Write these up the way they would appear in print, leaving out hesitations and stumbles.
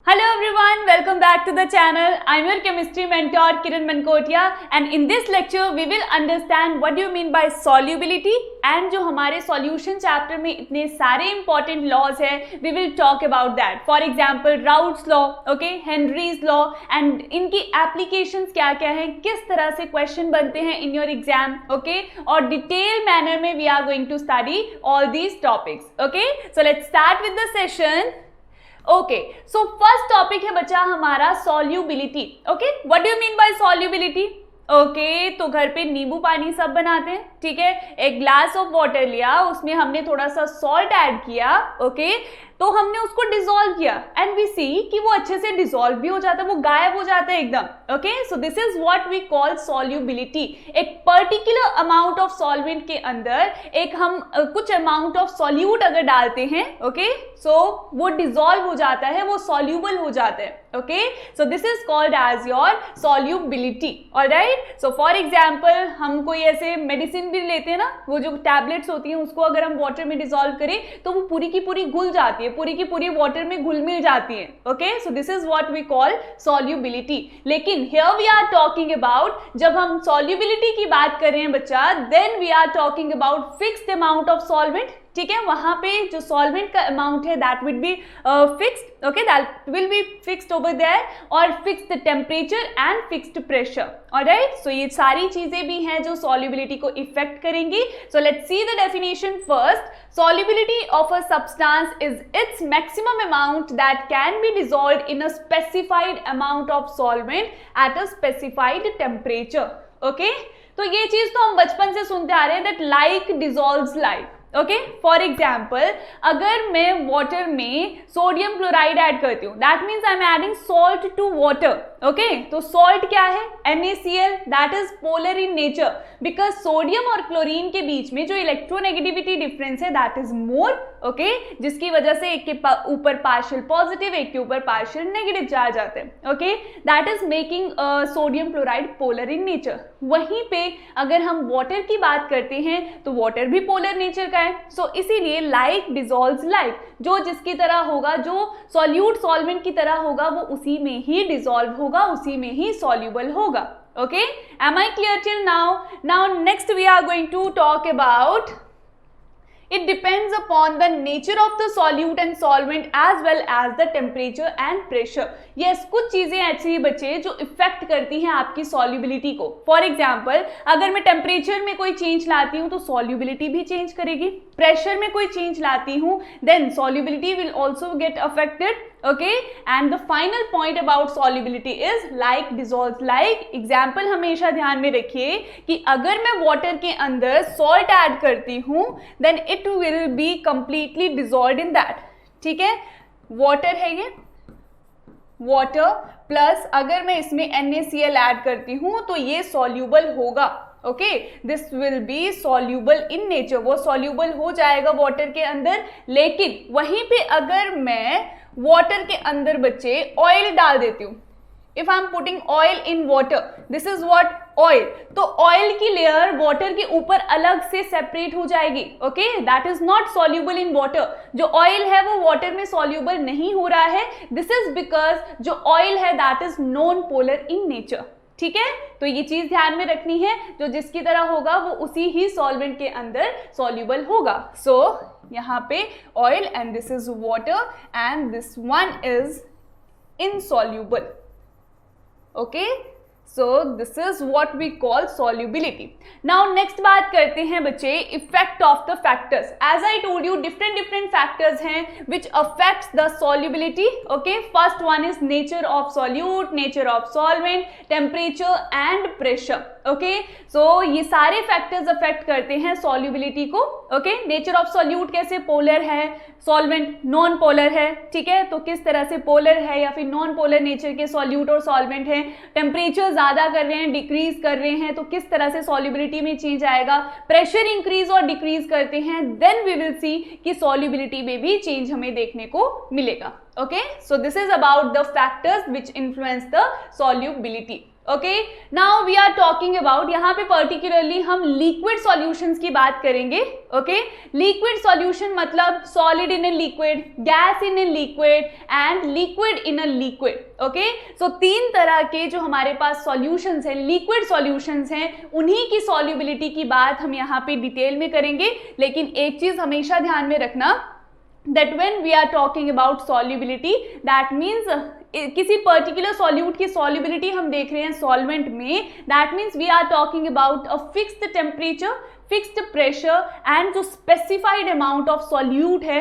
Hello everyone, welcome back to the channel. I'm your chemistry mentor Kiran Mankotia and in this lecture we will understand what do you mean by solubility and जो हमारे solution chapter में इतने सारे important laws है we will talk about that. For example, Raoult's law, okay, Henry's law and इनकी applications क्या क्या हैं, किस तरह से question बनते हैं in your exam, okay, और detail manner में we are going to study all these topics, okay. So let's start with the session. Okay so first topic है बच्चा हमारा solubility. Okay what do you mean bye solubility? Okay तो घर पे नींबू पानी सब बनाते हैं, ठीक है. एक ग्लास ऑफ वाटर लिया, उसमें हमने थोड़ा सा सॉल्ट ऐड किया, ओके तो हमने उसको डिसॉल्व किया एंड वी सी कि वो अच्छे से डिसॉल्व भी हो जाता है, वो गायब हो जाता है एकदम. Okay so this is what we call solubility. एक पर्टिकुलर अमाउंट ऑफ सॉल्वेंट के अंदर एक हम कुछ अमाउंट ऑफ सॉल्यूट अगर डालते हैं, ओके सो वो डिसॉल्व हो जाता है, वो सॉल्यूबल हो जाता है. Okay so this is called as your solubility. Alright so for example हम कोई ऐसे मेडिसिन भी लेते हैं ना, वो जो टैबलेट्स होती हैं उसको अगर हम वाटर में डिसॉल्व करें तो वो पूरी की पूरी घुल जाती है, पूरी की पूरी वाटर में घुल मिल जाती है. Okay so this is what we call solubility. लेकिन here we are talking about, जब हम सॉल्युबिलिटी की बात कर रहे हैं बच्चा, then we are talking about fixed amount of solvent. ठीक है, वहां पे जो सॉल्वेंट का अमाउंट है that will be fixed, okay that will be fixed over there, और fixed temperature and fixed pressure. Alright so ये सारी चीजें भी हैं जो सॉल्युबिलिटी को इफेक्ट करेंगी. सो let's see the definition first. Solubility of a substance is its maximum amount that can be dissolved in a specified amount of solvent at a specified temperature. Okay? तो ये चीज तो हम बचपन से सुनते आ रहे हैं that like dissolves like. Okay for example अगर मैं वाटर में सोडियम क्लोराइड ऐड करती हूँ, that means I am adding salt to water. Okay तो सॉल्ट क्या है? NaCl, that is polar in nature because sodium और क्लोरीन के बीच में जो इलेक्ट्रोनेगेटिविटी डिफरेंस है दैट इज मोर. ओके जिसकी वजह से एक के ऊपर पार्शियल पॉजिटिव, एक के ऊपर पार्शियल नेगेटिव चार्ज आते हैं. Okay that is making sodium chloride polar in nature. वहीं पे अगर हम वाटर की बात करते हैं तो वाटर भी पोलर नेचर का है. सो इसीलिए लाइक डिसॉल्व्स लाइक, जो जिसकी तरह होगा, जो सॉल्यूट सॉल्वेंट की तरह होगा वो उसी में ही डिसॉल्व होगा, उसी में ही सॉल्यूबल होगा. Okay am I clear till now? Now next we are going to talk about it depends upon the nature of the solute and solvent as well as the temperature and pressure. yes कुछ चीजें ऐसी हैं बच्चे जो effect करती हैं आपकी solubility को. फॉर एग्जाम्पल अगर मैं टेम्परेचर में कोई चेंज लाती हूँ तो solubility भी चेंज करेगी. प्रेशर में कोई चेंज लाती हूँ then solubility will also get affected. okay and the final point about solubility is like dissolves like. Example हमेशा ध्यान में रखिए कि अगर मैं वाटर के अंदर सॉल्ट ऐड करती हूँ then it will be completely dissolved in that. ठीक है, वाटर है ये, वाटर प्लस अगर मैं इसमें NaCl ऐड करती हूँ तो ये सॉल्यूबल होगा. Okay this will B soluble in nature, वो सॉल्यूबल हो जाएगा वाटर के अंदर. लेकिन वहीं पे अगर मैं वाटर के अंदर बच्चे ऑयल डाल देती हूँ, if I am putting oil in water, this is what oil, तो ऑयल की लेयर वाटर के ऊपर अलग से सेपरेट हो जाएगी. Okay that is not soluble in water. जो ऑयल है वो वाटर में सॉल्यूबल नहीं हो रहा है. दिस इज बिकॉज जो ऑयल है that is non polar in nature. ठीक है, तो ये चीज ध्यान में रखनी है, जो जिसकी तरह होगा वो उसी ही सॉल्वेंट के अंदर सॉल्यूबल होगा. सो यहाँ पे oil and this is water and this one is insoluble. Okay so this is what we call solubility. Now next बात करते हैं बच्चे effect of the factors. As I told you different factors हैं which affects the solubility. Okay first one is nature of solute, nature of solvent, temperature and pressure. Okay so ये सारे factors affect करते हैं solubility को. Okay nature of solute कैसे? Polar है, solvent non polar है. ठीक है, तो किस तरह से पोलर है या फिर नॉन पोलर नेचर के सॉल्यूट और सॉल्वेंट है. टेम्परेचर ज्यादा कर रहे हैं, डिक्रीज कर रहे हैं, तो किस तरह से सॉल्युबिलिटी में चेंज आएगा. प्रेशर इंक्रीज और डिक्रीज करते हैं देन वी विल सी कि सॉल्युबिलिटी में भी चेंज हमें देखने को मिलेगा. Okay so this is about the factors which influence the solubility. Okay, now we are talking about, यहाँ पे पर्टिकुलरली हम लिक्विड सॉल्यूशंस की बात करेंगे. ओके, लिक्विड सॉल्यूशन मतलब solid in a liquid, gas in a liquid and liquid in a liquid. Okay, so 3 तरह के जो हमारे पास सॉल्यूशंस हैं, लिक्विड सॉल्यूशंस हैं, उन्हीं की सॉल्युबिलिटी की बात हम यहाँ पे डिटेल में करेंगे. लेकिन एक चीज हमेशा ध्यान में रखना, that when we are talking about solubility, that means किसी पर्टिकुलर सॉल्यूट की सॉल्युबिलिटी हम देख रहे हैं सॉल्वेंट में, that means we are talking about a fixed temperature, fixed pressure and जो स्पेसिफाइड अमाउंट ऑफ सॉल्यूट है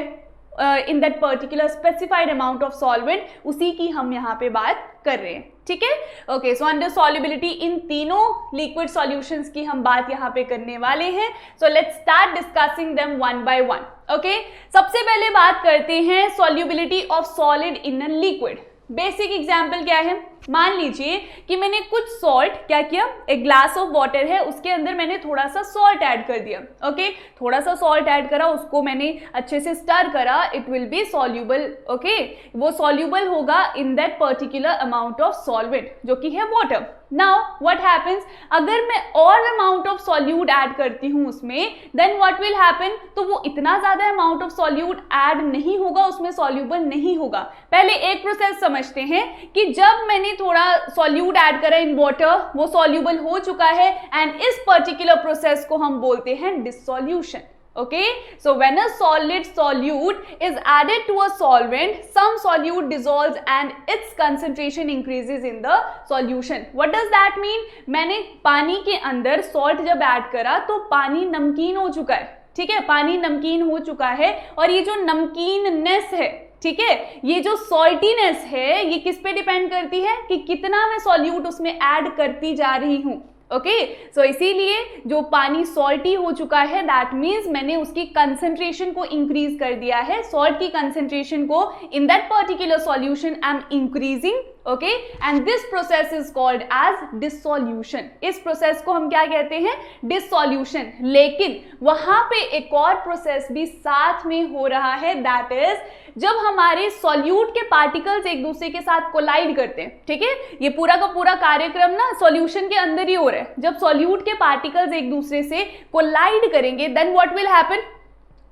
in that particular specified amount of solvent, उसी की हम यहाँ पे बात कर रहे हैं. ठीक है, ओके. सो अंडर सॉल्युबिलिटी इन तीनों लिक्विड सॉल्यूशंस की हम बात यहाँ पे करने वाले हैं. So let's start discussing them one by one. Okay, सबसे पहले बात करते हैं solubility of solid in a liquid. Basic example क्या है, मान लीजिए कि मैंने कुछ सॉल्ट क्या किया, एक ग्लास ऑफ वाटर है, उसके अंदर मैंने थोड़ा सा सॉल्ट ऐड कर दिया. ओके, थोड़ा सा सॉल्ट ऐड करा, उसको मैंने अच्छे से स्टर करा, it will B soluble. Okay, वो सॉल्यूबल होगा इन that particular amount of solvent जो कि है वाटर. नाउ व्हाट हैपेंस, अगर मैं और अमाउंट ऑफ सॉल्यूट ऐड करती हूँ उसमें, देन व्हाट विल हैपन, तो वो इतना ज्यादा अमाउंट ऑफ सॉल्यूट ऐड नहीं होगा, उसमें सॉल्यूबल नहीं होगा. पहले एक प्रोसेस समझते हैं कि जब मैंने थोड़ा सॉल्यूट ऐड करा इन वाटर, वो सॉल्यूबल हो चुका है, एंड इस पर्टिकुलर प्रोसेस को हम बोलते हैं dissolution. Okay, so when a solid solute is added to a solvent, some solute dissolves and its concentration increases in the solution. What does that mean? मैंने पानी के अंदर salt जब ऐड करा तो पानी नमकीन हो चुका है. ठीक है, पानी नमकीन हो चुका है, और ये जो नमकीननेस है, ठीक है, ये जो सॉल्टीनेस है, ये किस पे डिपेंड करती है कि कितना मैं सॉल्यूट उसमें ऐड करती जा रही हूँ. ओके, सो इसीलिए जो पानी सॉल्टी हो चुका है, दैट मीन्स मैंने उसकी कंसंट्रेशन को इंक्रीज कर दिया है. सॉल्ट की कंसंट्रेशन को in that particular solution I am increasing. Okay, and this process is called as dissolution. इस प्रोसेस को हम क्या कहते हैं, डिसॉल्यूशन. लेकिन वहां पे एक और प्रोसेस भी साथ में हो रहा है, दैट इज जब हमारे सॉल्यूट के पार्टिकल्स एक दूसरे के साथ कोलाइड करते हैं. ठीक है, ये पूरा का पूरा कार्यक्रम ना सॉल्यूशन के अंदर ही हो रहा है. जब सॉल्यूट के पार्टिकल्स एक दूसरे से कोलाइड करेंगे, देन व्हाट विल हैपन,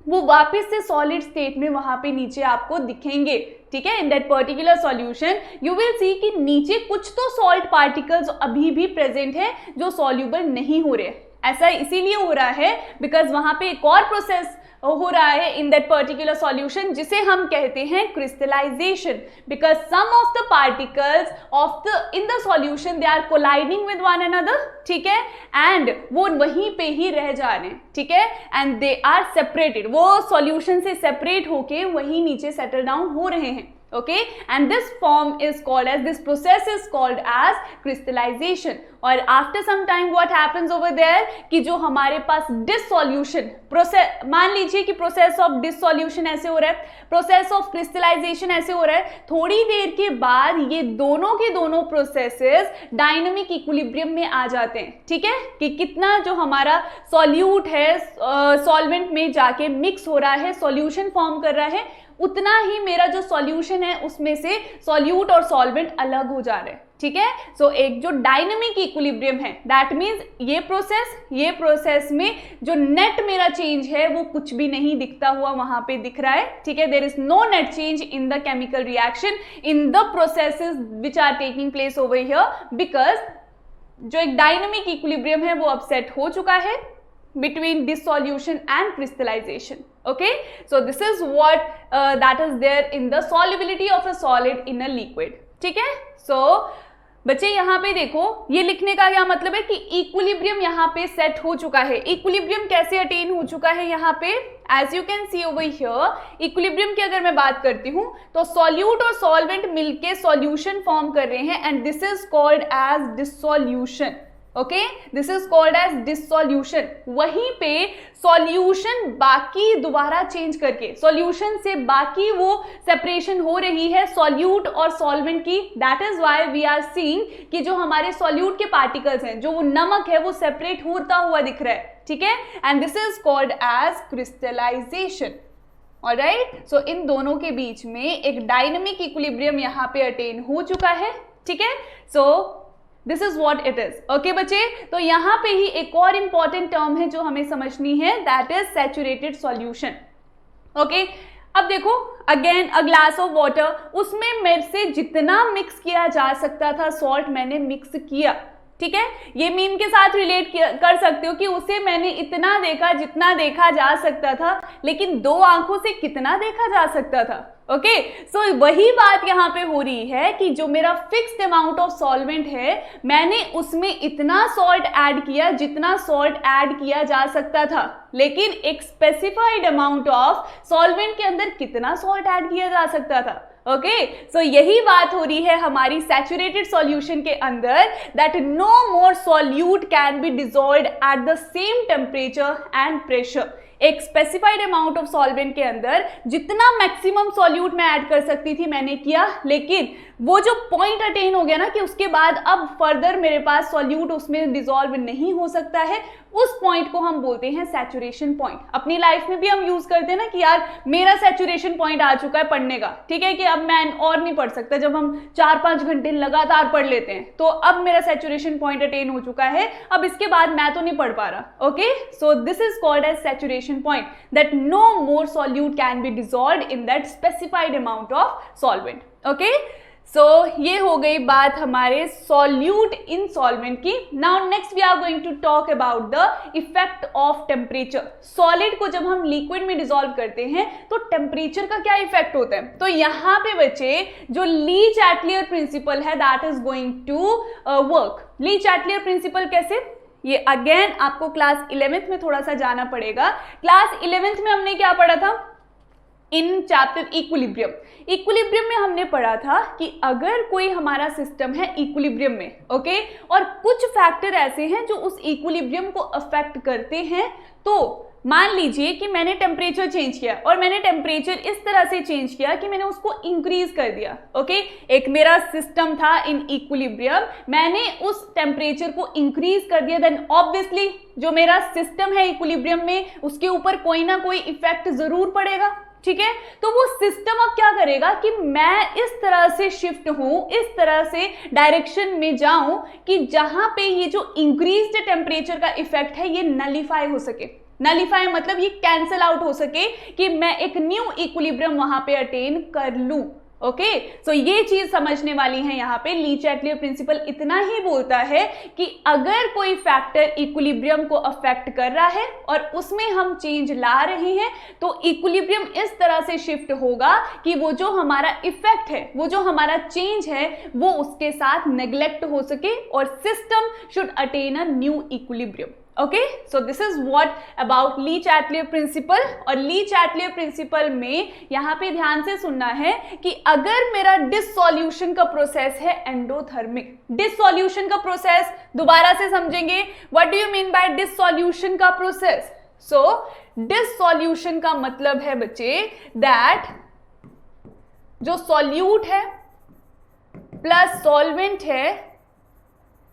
वो वापस से सॉलिड स्टेट में वहां पे नीचे आपको दिखेंगे. ठीक है, in that particular solution you will see कि नीचे कुछ तो सॉल्ट पार्टिकल्स अभी भी प्रेजेंट है जो सॉल्यूबल नहीं हो रहे. ऐसा इसीलिए हो रहा है बिकॉज वहां पे एक और प्रोसेस हो रहा है इन दैट पर्टिकुलर सॉल्यूशन, जिसे हम कहते हैं crystallization. Because some of the particles of the in the solution they are colliding with one another. ठीक है, एंड वो वहीं पे ही रह जा रहे हैं. ठीक है, एंड दे आर सेपरेटेड, वो सॉल्यूशन से सेपरेट होके वहीं नीचे सेटल डाउन हो रहे हैं. Okay, and this form is called as, this process is called as crystallization. और after some time what happens over there कि जो हमारे पास dissolution प्रोसेस, मान लीजिए कि प्रोसेस ऑफ dissolution ऐसे हो रहा है, प्रोसेस ऑफ crystallization ऐसे हो रहा है, थोड़ी देर के बाद ये दोनों के दोनों प्रोसेसेस डायनामिक इक्विलिब्रियम में आ जाते हैं. ठीक है, कि कितना जो हमारा सॉल्यूट है सॉल्वेंट में जाके मिक्स हो रहा है, सॉल्यूशन फॉर्म कर रहा है, उतना ही मेरा जो सॉल्यूशन है उसमें से सॉल्यूट और सॉल्वेंट अलग हो जा रहे हैं. ठीक है, सो एक जो डायनामिक इक्विलिब्रियम है, दैट मीन्स ये प्रोसेस में जो नेट मेरा चेंज है वो कुछ भी नहीं दिखता हुआ वहां पे दिख रहा है. ठीक है, there is no net change in the chemical reaction in the processes which are taking place over here, because जो एक डायनामिक इक्विलिब्रियम है वो अब सेट हो चुका है between dissolution and crystallization. Okay, so this is what that is there in the solubility of a solid in a liquid. ठीक है, so बच्चे यहाँ पे देखो, ये लिखने का क्या मतलब है कि इक्विलिब्रियम यहाँ पे सेट हो चुका है. इक्विलिब्रियम कैसे अटेन हो चुका है यहाँ पे, as you can see over here, equilibrium की अगर मैं बात करती हूँ तो सॉल्यूट और सॉल्वेंट मिलके सॉल्यूशन फॉर्म कर रहे हैं, and this is called as dissolution. Okay, this is called as dissolution. वहीं पे सॉल्यूशन बाकी दोबारा चेंज करके सॉल्यूशन से बाकी वो सेपरेशन हो रही है सॉल्यूट और सॉल्वेंट की. That is why we are seeing कि जो हमारे सॉल्यूट के पार्टिकल्स हैं, जो वो नमक है, वो सेपरेट होता हुआ दिख रहा है. ठीक है, and this is called as crystallization. Alright, so इन दोनों के बीच में एक डायनामिक इक्विलिब्रियम यहाँ पे अटेन हो चुका है. ठीक है, so this is what it is. Okay बच्चे, तो यहाँ पे ही एक और इंपॉर्टेंट टर्म है जो हमें समझनी है, that is saturated solution. Okay, अब देखो again a glass of water, उसमें मेरे से जितना मिक्स किया जा सकता था सॉल्ट मैंने मिक्स किया, ठीक है। ये मीन के साथ रिलेट कर सकते हो कि उसे मैंने इतना देखा जितना देखा जा सकता था, लेकिन 2 आंखों से कितना देखा जा सकता था। ओके, सो वही बात यहाँ पे हो रही है कि जो मेरा फिक्स्ड अमाउंट ऑफ सॉल्वेंट है, मैंने उसमें इतना सॉल्ट ऐड किया जितना सॉल्ट ऐड किया जा सकता था, लेकिन एक स्पेसिफाइड अमाउंट ऑफ सॉल्वेंट के अंदर कितना सॉल्ट ऐड किया जा सकता था। ओके, सो यही बात हो रही है हमारी सैचुरेटेड सॉल्यूशन के अंदर, that no more solute can be dissolved at the same temperature and pressure. एक स्पेसिफाइड अमाउंट ऑफ सॉल्वेंट के अंदर जितना मैक्सिमम सॉल्यूट मैं ऐड कर सकती थी मैंने किया, लेकिन वो जो पॉइंट अटेन हो गया ना कि उसके बाद अब फर्दर मेरे पास सॉल्यूट उसमें डिसॉल्व नहीं हो सकता है, उस पॉइंट को हम बोलते हैं सैचुरेशन पॉइंट। अपनी लाइफ में भी हम यूज करते हैं ना कि यार मेरा सैचुरेशन पॉइंट आ चुका है पढ़ने का, ठीक है, कि अब मैं और नहीं पढ़ सकता। जब हम 4-5 घंटे लगातार पढ़ लेते हैं तो अब मेरा सैचुरेशन पॉइंट अटेन हो चुका है, अब इसके बाद मैं तो नहीं पढ़ पा रहा। Okay, so this is called as saturation point, that no more solute can be dissolved in that specified amount of solvent. Okay, so ये हो गई बात हमारे सॉल्यूट इन सॉल्वेंट की। Now next we are going to talk about the effect of temperature. Solid को जब हम liquid में डिसॉल्व करते हैं तो टेम्परेचर का क्या इफेक्ट होता है। तो यहाँ पे बच्चे जो ली चैटलियर प्रिंसिपल है that is going to work. Le Chatelier principle कैसे, ये अगेन आपको क्लास 11th में थोड़ा सा जाना पड़ेगा। क्लास 11th में हमने क्या पढ़ा था, इन चैप्टर इक्विलिब्रियम। इक्विलिब्रियम में हमने पढ़ा था कि अगर कोई हमारा सिस्टम है इक्विलिब्रियम में, ओके, और कुछ फैक्टर ऐसे हैं जो उस इक्विलिब्रियम को अफेक्ट करते हैं, तो मान लीजिए कि मैंने टेम्परेचर चेंज किया और मैंने टेम्परेचर इस तरह से चेंज किया कि मैंने उसको इंक्रीज कर दिया। ओके, एक मेरा सिस्टम था इन इक्विलिब्रियम, मैंने उस टेम्परेचर को इंक्रीज कर दिया, देन ऑब्वियसली जो मेरा सिस्टम है इक्विलिब्रियम में उसके ऊपर कोई ना कोई इफेक्ट जरूर पड़ेगा, ठीक है। तो वो सिस्टम अब क्या करेगा कि मैं इस तरह से शिफ्ट हूं, इस तरह से डायरेक्शन में जाऊं कि जहां पे ये जो इंक्रीज्ड टेम्परेचर का इफेक्ट है ये नलिफाई हो सके। नलिफाई मतलब ये कैंसल आउट हो सके कि मैं एक न्यू इक्विलिब्रियम वहां पे अटेन कर लूं। ओके, सो ये चीज समझने वाली है यहाँ पे। ली चैटलियर प्रिंसिपल इतना ही बोलता है कि अगर कोई फैक्टर इक्विलिब्रियम को अफेक्ट कर रहा है और उसमें हम चेंज ला रहे हैं तो इक्विलिब्रियम इस तरह से शिफ्ट होगा कि वो जो हमारा इफेक्ट है, वो जो हमारा चेंज है, वो उसके साथ नेग्लेक्ट हो सके और system should attain a new equilibrium. Okay, so this is what about Lee Chatelier principal. और ली चैटलियर प्रिंसिपल में यहाँ पे ध्यान से सुनना है कि अगर मेरा डिससॉल्यूशन का प्रोसेस है एंडोथर्मिक, डिससॉल्यूशन का प्रोसेस दोबारा से समझेंगे, what do you mean by dissolution का प्रोसेस। सो डिससॉल्यूशन का मतलब है बच्चे दैट जो सॉल्यूट है प्लस सॉल्वेंट है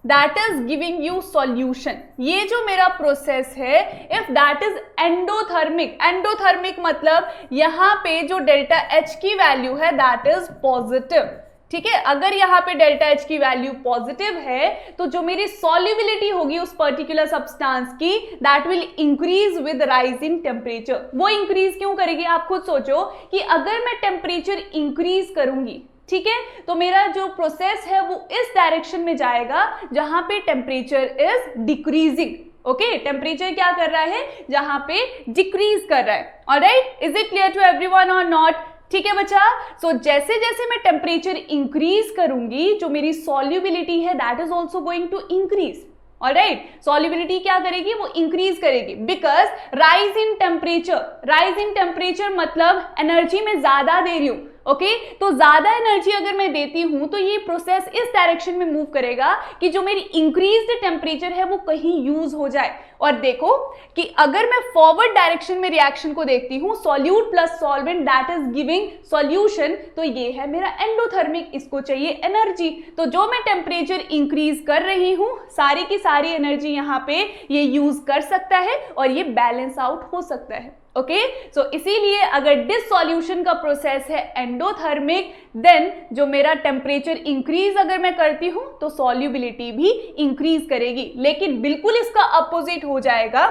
that is giving you solution। ये जो मेरा प्रोसेस है if that is endothermic, endothermic मतलब यहाँ पे जो डेल्टा H की वैल्यू है that is positive, ठीक है। अगर यहाँ पे डेल्टा H की वैल्यू पॉजिटिव है तो जो मेरी सॉल्युबिलिटी होगी उस पर्टिकुलर सब्सटेंस की that will increase with rise in temperature. वो इंक्रीज क्यों करेगी, आप खुद सोचो कि अगर मैं टेम्परेचर इंक्रीज करूंगी, ठीक है, तो मेरा जो प्रोसेस है वो इस डायरेक्शन में जाएगा जहां पे temperature is decreasing. Okay, temperature क्या कर रहा है, जहां पे डिक्रीज कर रहा है। Alright, is it clear to everyone or not. ठीक है बच्चा, सो जैसे जैसे मैं टेम्परेचर इंक्रीज करूंगी जो मेरी सॉल्युबिलिटी है that is also going to increase. Alright, solubility क्या करेगी, वो इंक्रीज करेगी because rise in temperature, rise in temperature मतलब एनर्जी में ज्यादा दे रही हूं। ओके, तो ज्यादा एनर्जी अगर मैं देती हूं तो ये प्रोसेस इस डायरेक्शन में मूव करेगा कि जो मेरी इंक्रीज्ड टेम्परेचर है वो कहीं यूज हो जाए। और देखो कि अगर मैं फॉरवर्ड डायरेक्शन में रिएक्शन को देखती हूं, solute plus solvent that is giving solution, तो ये है मेरा एंडोथर्मिक, इसको चाहिए एनर्जी। तो जो मैं टेम्परेचर इंक्रीज कर रही हूं सारी की सारी एनर्जी यहाँ पे ये यूज कर सकता है और ये बैलेंस आउट हो सकता है। ओके सो इसीलिए अगर डिसॉल्यूशन का प्रोसेस है एंडोथर्मिक, देन जो मेरा टेम्परेचर इंक्रीज अगर मैं करती हूं तो सॉल्युबिलिटी भी इंक्रीज करेगी। लेकिन बिल्कुल इसका अपोजिट हो जाएगा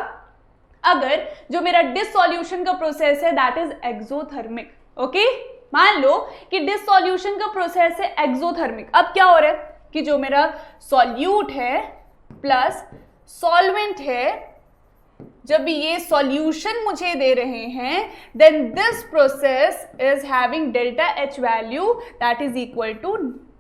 अगर जो मेरा डिसॉल्यूशन का प्रोसेस है दैट इज एक्सोथर्मिक। ओके मान लो कि डिसॉल्यूशन का प्रोसेस है एक्सोथर्मिक। अब क्या हो रहा है कि जो मेरा सॉल्यूट है प्लस सॉल्वेंट है, जब ये सॉल्यूशन मुझे दे रहे हैं, then this process is having delta H value that is equal to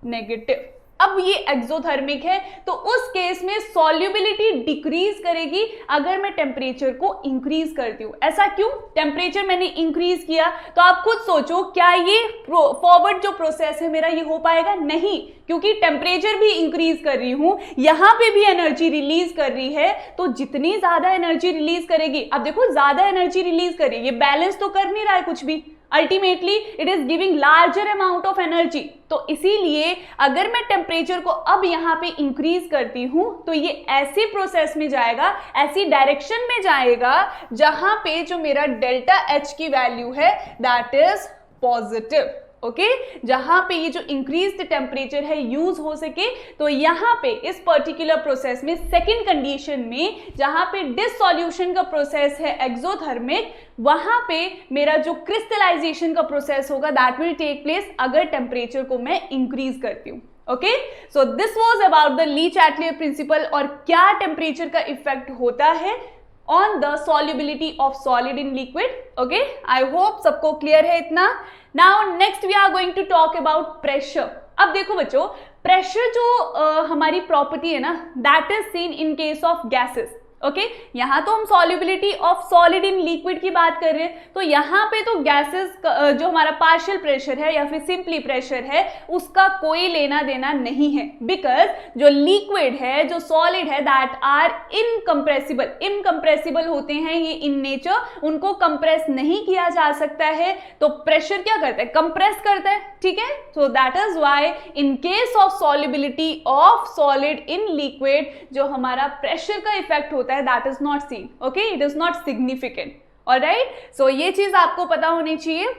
negative. अब ये एक्सोथर्मिक है तो उस केस में सॉल्युबिलिटी डिक्रीज करेगी अगर मैं टेम्परेचर को इंक्रीज करती हूं। ऐसा क्यों? टेम्परेचर मैंने इंक्रीज किया तो आप खुद सोचो क्या ये फॉरवर्ड जो प्रोसेस है मेरा ये हो पाएगा? नहीं, क्योंकि टेम्परेचर भी इंक्रीज कर रही हूं, यहां पे भी एनर्जी रिलीज कर रही है, तो जितनी ज्यादा एनर्जी रिलीज करेगी, अब देखो ज्यादा एनर्जी रिलीज कर रही है, ये बैलेंस तो कर नहीं रहा है कुछ भी, ultimately it is giving larger amount of energy. तो इसीलिए अगर मैं टेम्परेचर को अब यहाँ पे इंक्रीज करती हूं तो ये ऐसी प्रोसेस में जाएगा, ऐसी डायरेक्शन में जाएगा जहां पे जो मेरा डेल्टा एच की वैल्यू है दैट इज पॉजिटिव। ओके जहां पे ये जो इंक्रीज्ड टेम्परेचर है यूज हो सके, तो यहां पे इस पर्टिकुलर प्रोसेस में सेकंड कंडीशन में जहां पे डिसॉल्यूशन का प्रोसेस है एक्सोथर्मिक, वहां पे मेरा जो क्रिस्टलाइजेशन का प्रोसेस होगा दैट विल टेक प्लेस अगर टेम्परेचर को मैं इंक्रीज करती हूँ। Okay so this was about the Lee Chatelier principal और क्या टेम्परेचर का इफेक्ट होता है on the solubility of solid in liquid. Okay, I hope सबको clear है इतना। Now next we are going to talk about pressure. अब देखो बच्चों, pressure जो हमारी प्रॉपर्टी है ना that is seen in case of gases. Okay यहाँ तो हम solubility of solid in liquid की बात कर रहे हैं, तो यहाँ पे तो गैसेस जो हमारा पार्शियल प्रेशर है या फिर सिंपली प्रेशर है उसका कोई लेना देना नहीं है, बिकॉज जो लिक्विड है जो सॉलिड है दैट आर इनकम्प्रेसिबल। इनकम्प्रेसिबल होते हैं ये इन नेचर, उनको कंप्रेस नहीं किया जा सकता है, तो प्रेशर क्या करता है? कंप्रेस करता है। ठीक है, so that is why in case of solubility of solid in liquid जो हमारा प्रेशर का इफेक्ट होता है that is not seen. Okay, it is not significant. Alright, so ये चीज आपको पता होनी चाहिए।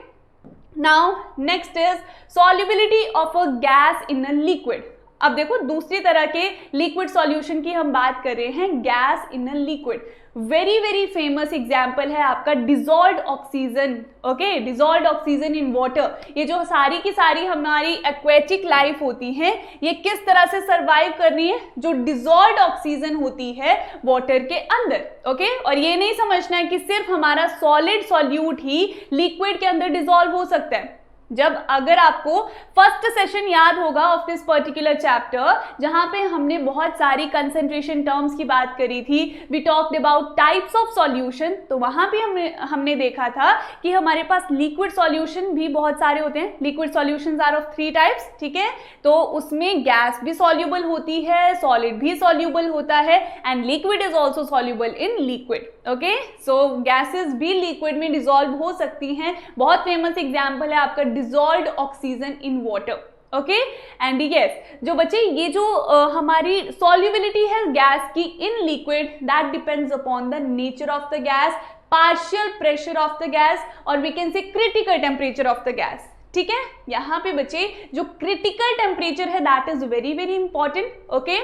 Now next is solubility of a gas in a liquid. अब देखो दूसरी तरह के लिक्विड सॉल्यूशन की हम बात कर रहे हैं, gas in a liquid. Very very famous example है आपका dissolved oxygen. Okay dissolved oxygen in water. ये जो सारी की सारी हमारी एक्वेटिक लाइफ होती है ये किस तरह से सरवाइव कर रही है? जो डिजॉल्व्ड ऑक्सीजन होती है वाटर के अंदर। ओके और ये नहीं समझना है कि सिर्फ हमारा सॉलिड सॉल्यूट ही लिक्विड के अंदर डिजॉल्व हो सकता है। जब अगर आपको फर्स्ट सेशन याद होगा ऑफ दिस पर्टिकुलर चैप्टर जहां पे हमने बहुत सारी कंसेंट्रेशन टर्म्स की बात करी थी, we talked about types of solution, तो वहां पे हमने देखा था कि हमारे पास लिक्विड सॉल्यूशन भी बहुत सारे होते हैं। Liquid solutions are of 3 types. ठीक है, तो उसमें गैस भी सॉल्यूबल होती है, सॉलिड भी सॉल्यूबल होता है and liquid is also soluble in liquid. Okay so gases भी लिक्विड में डिसॉल्व हो सकती हैं। बहुत फेमस एग्जाम्पल है आपका dissolved oxygen in water. Okay and yes जो बच्चे ये जो हमारी सॉल्युबिलिटी है गैस की in liquid that depends upon the nature of the gas, partial pressure of the gas और we can say critical temperature of the gas. ठीक है, यहाँ पे बच्चे जो क्रिटिकल टेम्परेचर है that is very very important. Okay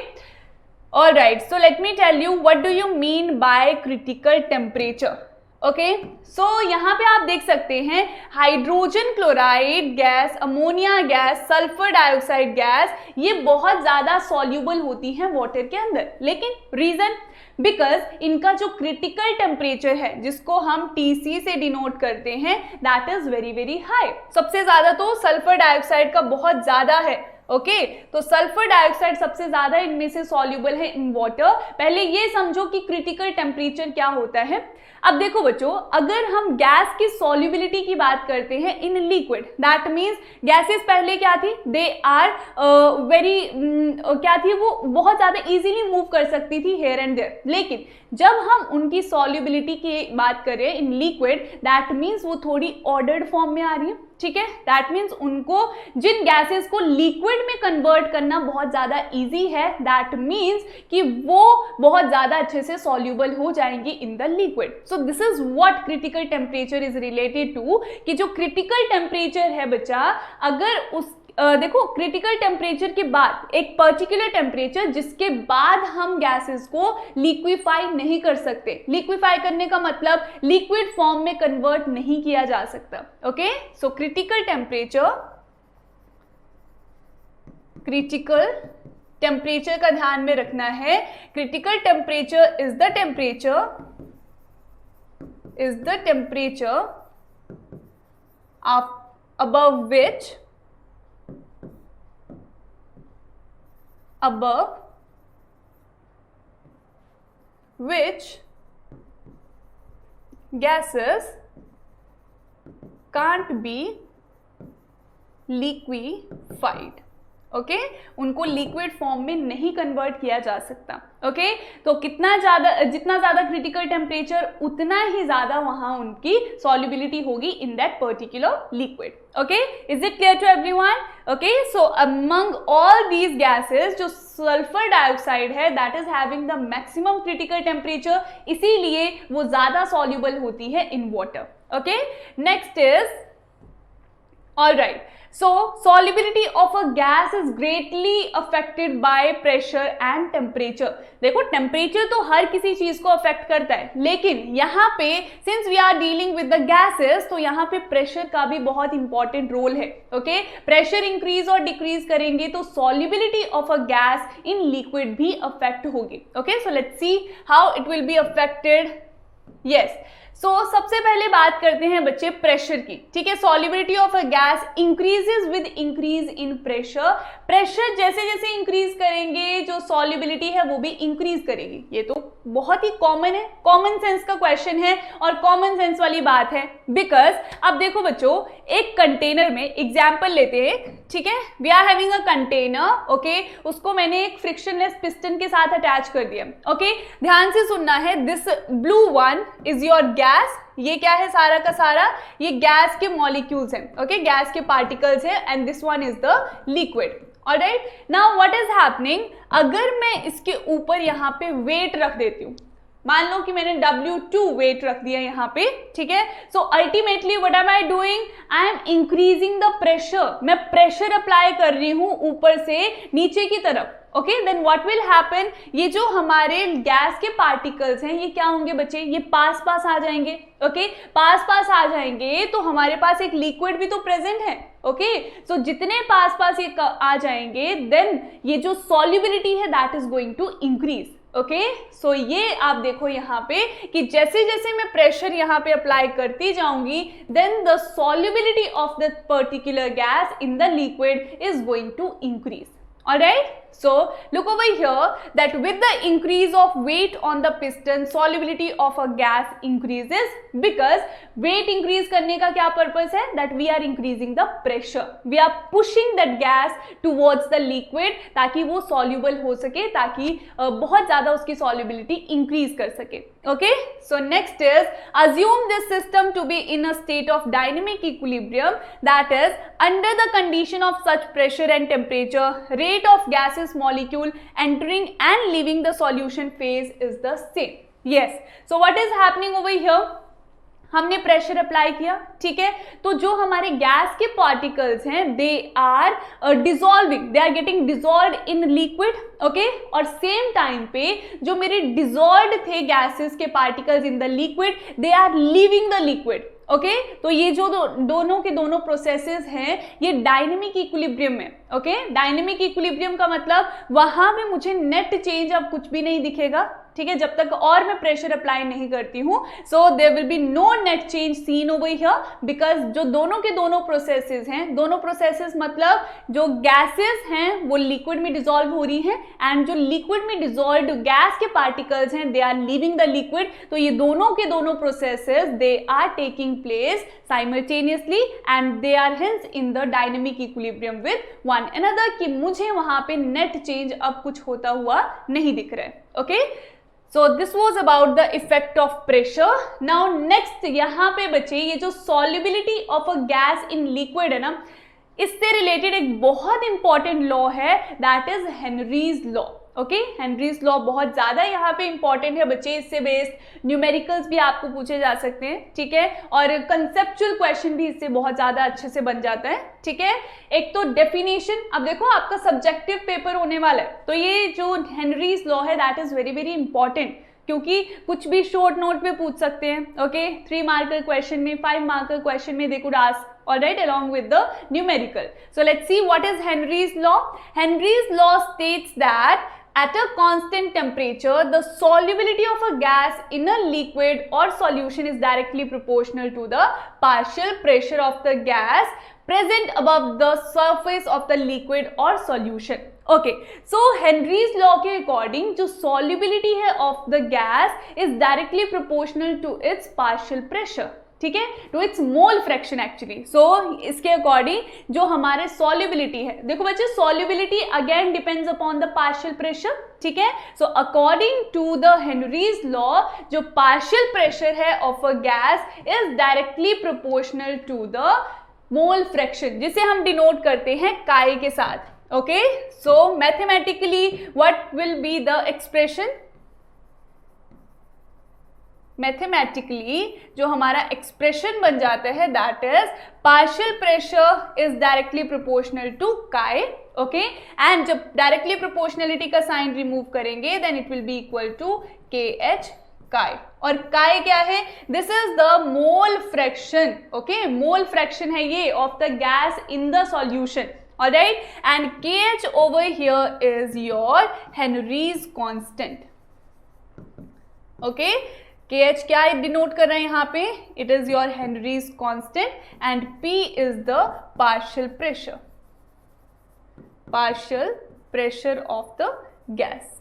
alright, so let me tell you what do you mean by critical temperature. Okay so यहाँ पे आप देख सकते हैं hydrogen chloride gas, ammonia gas, sulphur dioxide gas ये बहुत ज्यादा सॉल्यूबल होती हैं वाटर के अंदर। लेकिन रीजन बिकॉज इनका जो क्रिटिकल टेम्परेचर है जिसको हम TC से डिनोट करते हैं that is very very high. सबसे ज्यादा तो सल्फर डाइऑक्साइड का बहुत ज्यादा है। ओके तो सल्फर डाइऑक्साइड सबसे ज्यादा इनमें से सॉल्यूबल है इन वाटर। पहले ये समझो कि क्रिटिकल टेम्परेचर क्या होता है। अब देखो बच्चों अगर हम गैस की सॉल्युबिलिटी की बात करते हैं इन लिक्विड दैट मीन्स गैसेस पहले क्या थी, दे आर वेरी क्या थी, वो बहुत ज्यादा इजीली मूव कर सकती थी हेयर एंड देयर। लेकिन जब हम उनकी सॉल्युबिलिटी की बात करें इन लिक्विड दैट मीन्स वो थोड़ी ऑर्डर्ड फॉर्म में आ रही है। ठीक है, दैट मीन्स उनको जिन गैसेस को लिक्विड में कन्वर्ट करना बहुत ज्यादा इजी है, दैट मीन्स कि वो बहुत ज्यादा अच्छे से सॉल्यूबल हो जाएंगी in the liquid. So this is what critical temperature is related to, कि जो क्रिटिकल टेम्परेचर है बच्चा, अगर उस देखो क्रिटिकल टेम्परेचर के बाद एक पर्टिकुलर टेम्परेचर जिसके बाद हम गैसेस को लिक्विफाई नहीं कर सकते. लिक्विफाई करने का मतलब लिक्विड फॉर्म में कन्वर्ट नहीं किया जा सकता. ओके, सो क्रिटिकल टेम्परेचर का ध्यान में रखना है. Critical temperature is the temperature above which gases can't be liquefied. Okay, उनको लिक्विड फॉर्म में नहीं कन्वर्ट किया जा सकता. ओके, तो जितना ज्यादा क्रिटिकल टेम्परेचर उतना ही ज्यादा वहां उनकी सॉल्युबिलिटी होगी in that particular liquid. Okay, is it clear to everyone? Okay, so among all these gases जो सल्फर डाइऑक्साइड है that is having the maximum critical temperature, इसीलिए वो ज्यादा सॉल्युबल होती है in water. Okay, next is alright. So solubility of a gas is greatly affected by pressure and temperature. देखो temperature तो हर किसी चीज को अफेक्ट करता है, लेकिन यहाँ पे since we are dealing with the gases, तो यहाँ पे प्रेशर का भी बहुत इंपॉर्टेंट रोल है. ओके, प्रेशर इंक्रीज और डिक्रीज करेंगे तो solubility of a gas in liquid भी अफेक्ट होगी. Okay, so let's see how it will be affected. Yes, so सबसे पहले बात करते हैं बच्चे प्रेशर की. ठीक है, solubility of a gas increases with increase in pressure. Pressure जैसे जैसे इंक्रीज करेंगे जो सॉल्युबिलिटी है वो भी इंक्रीज करेगी. ये तो बहुत ही कॉमन है, कॉमन सेंस का क्वेश्चन है और कॉमन सेंस वाली बात है. बिकॉज अब देखो बच्चों, एक कंटेनर में एग्जाम्पल लेते हैं. ठीक है, we are having a container. Okay, उसको मैंने एक फ्रिक्शनलेस पिस्टन के साथ अटैच कर दिया. ओके, ध्यान से सुनना है. This blue one is your gas. ये क्या है सारा का सारा? ये गैस के मॉलिक्यूल्स हैं. ओके, गैस के पार्टिकल्स हैं and this one is the liquid. Alright, now what is happening, अगर मैं इसके ऊपर यहाँ पे वेट रख देती हूँ, मान लो कि मैंने W2 वेट रख दिया यहाँ पे. ठीक है, so ultimately what am I doing, I am increasing the pressure. मैं प्रेशर अप्लाई कर रही हूँ ऊपर से नीचे की तरफ. Okay, then what will happen, ये जो हमारे गैस के पार्टिकल्स हैं ये क्या होंगे बच्चे, ये पास आ जाएंगे. ओके, पास आ जाएंगे तो हमारे पास एक लिक्विड भी तो प्रेजेंट है. ओके, सो जितने पास ये आ जाएंगे देन ये जो सॉल्युबिलिटी है that is going to increase. Okay, so ये आप देखो यहाँ पे कि जैसे जैसे मैं प्रेशर यहाँ पे अप्लाई करती जाऊंगी then the solubility of the particular gas in the liquid is going to increase. Alright, so look over here that with the increase of weight on the piston, solubility of a gas increases because weight increase करने का क्या purpose है? That we are increasing the pressure. We are pushing that gas towards the liquid ताकि वो soluble हो सके, ताकि बहुत ज़्यादा उसकी solubility increase कर सके. Okay, so next is assume this system to be in a state of dynamic equilibrium, that is under the condition of such pressure and temperature, rate of gaseous molecule entering and leaving the solution phase is the same. Yes, so what is happening over here, हमने pressure apply किया. ठीक है, तो जो हमारे gas के particles हैं they are dissolving, they are getting dissolved in liquid. Okay, और सेम टाइम पे जो मेरे डिसॉल्व्ड थे गैसेस के particles in the liquid they are leaving the liquid. Okay, तो ये जो दोनों के दोनों प्रोसेसेस हैं ये डायनेमिक इक्विलिब्रियम में. ओके, डायनेमिक इक्विलिब्रियम का मतलब वहां पे मुझे नेट चेंज अब कुछ भी नहीं दिखेगा. ठीक है, जब तक और मैं प्रेशर अप्लाई नहीं करती हूँ. So there will be no net change seen over here because जो दोनों के दोनों प्रोसेसेस हैं, दोनों प्रोसेसेस मतलब जो गैसेस हैं वो लिक्विड में डिसॉल्व हो रही हैं एंड जो लिक्विड में डिसॉल्व्ड गैस के पार्टिकल्स हैं they are leaving the liquid. तो ये दोनों के दोनों processes they are taking place simultaneously and they are hence in the dynamic equilibrium with one another, कि मुझे वहां पे नेट चेंज अब कुछ होता हुआ नहीं दिख रहा है. Okay, so this was about the effect of pressure. Now next यहाँ पे बचे ये जो solubility of a gas in liquid है ना, इससे रिलेटेड एक बहुत इंपॉर्टेंट लॉ है, that is Henry's law. Okay, Henry's law बहुत ज्यादा यहाँ पे इंपॉर्टेंट है बच्चे. इससे बेस्ड न्यूमेरिकल्स भी आपको पूछे जा सकते हैं, ठीक है, और कंसेप्चुअल क्वेश्चन भी इससे बहुत ज्यादा अच्छे से बन जाता है, ठीक है. एक तो डेफिनेशन, अब देखो आपका सब्जेक्टिव पेपर होने वाला है, तो ये जो हेनरीज लॉ है that is very very important, क्योंकि कुछ भी शॉर्ट नोट पे पूछ सकते हैं. ओके, 3 मार्कर क्वेश्चन में, 5 मार्कर क्वेश्चन में they could ask, alright, along with the numerical. So let's see what is Henry's law. Henry's law states that at a constant temperature, the solubility of a gas in a liquid or solution is directly proportional to the partial pressure of the gas present above the surface of the liquid or solution. Okay, so Henry's law के according जो solubility है of the gas is directly proportional to its partial pressure, ठीक है, to its mole fraction actually. So इसके according जो हमारे solubility है, देखो बच्चे solubility again depends upon the partial pressure, ठीक है. So according to the Henry's law जो पार्शियल प्रेशर है of a gas is directly proportional to the mole fraction, जिसे हम डिनोट करते हैं काई के साथ. Okay, so mathematically what will be the expression, mathematically जो हमारा एक्सप्रेशन बन जाता है that is partial pressure is directly proportional to chi. Okay, and जब डायरेक्टली प्रोपोर्शनलिटी का साइन रिमूव करेंगे then it will be equal to K H chi. और chi क्या है, this is the mole fraction. Okay, mole fraction है ये of the gas in the solution. Alright, and KH over here is your Henry's constant. Okay, KH क्या denote कर रहे हैं यहाँ पे, it is your Henry's constant, and P is the partial pressure of the gas.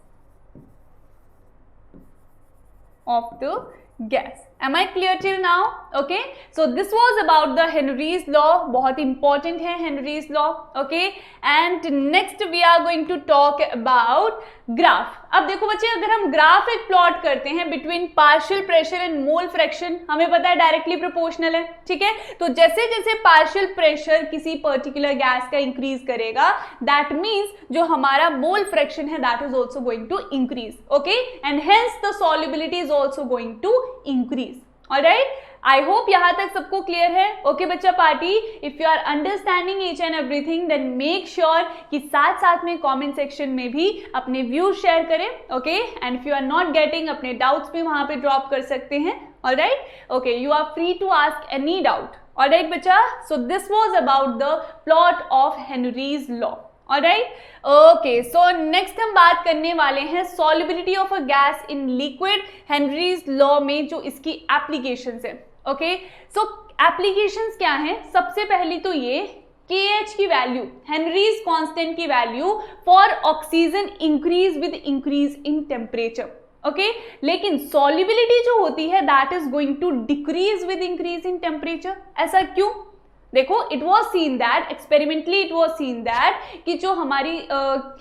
Am I clear till now? Okay, so this was about the Henry's law. बहुत important है Henry's law. Okay, and next we are going to talk about graph. अब देखो बच्चे, अगर हम graph एक plot करते हैं between partial pressure and mole fraction, हमें पता है डायरेक्टली प्रोपोर्शनल है, ठीक है. तो जैसे जैसे पार्शियल प्रेशर किसी पर्टिकुलर गैस का इंक्रीज करेगा, दैट मीन्स जो हमारा मोल फ्रैक्शन है that is also going to increase. Okay, and hence the solubility is also going to increase. Alright, I hope यहां तक सबको क्लियर है. ओके बच्चा party, if you are understanding each and everything then make sure कि साथ साथ में comment section में भी अपने व्यूज शेयर करें. Okay, and if you are not getting, अपने डाउट्स भी वहां पे ड्रॉप कर सकते हैं. Alright, okay, you are free to ask any doubt. Alright बच्चा, so this was about the plot of Henry's law. Alright, okay, so next हम बात करने वाले हैं solubility of a gas in liquid Henry's law में जो इसकी applications है. ओके, सो एप्लीकेशंस क्या हैं, सबसे पहली तो ये KH की वैल्यू, हेनरीज कांस्टेंट की value for oxygen increase with increase in temperature. Okay, लेकिन सॉल्युबिलिटी जो होती है that is going to decrease with increase in temperature. ऐसा क्यों, देखो it was seen that experimentally it was seen that कि जो हमारी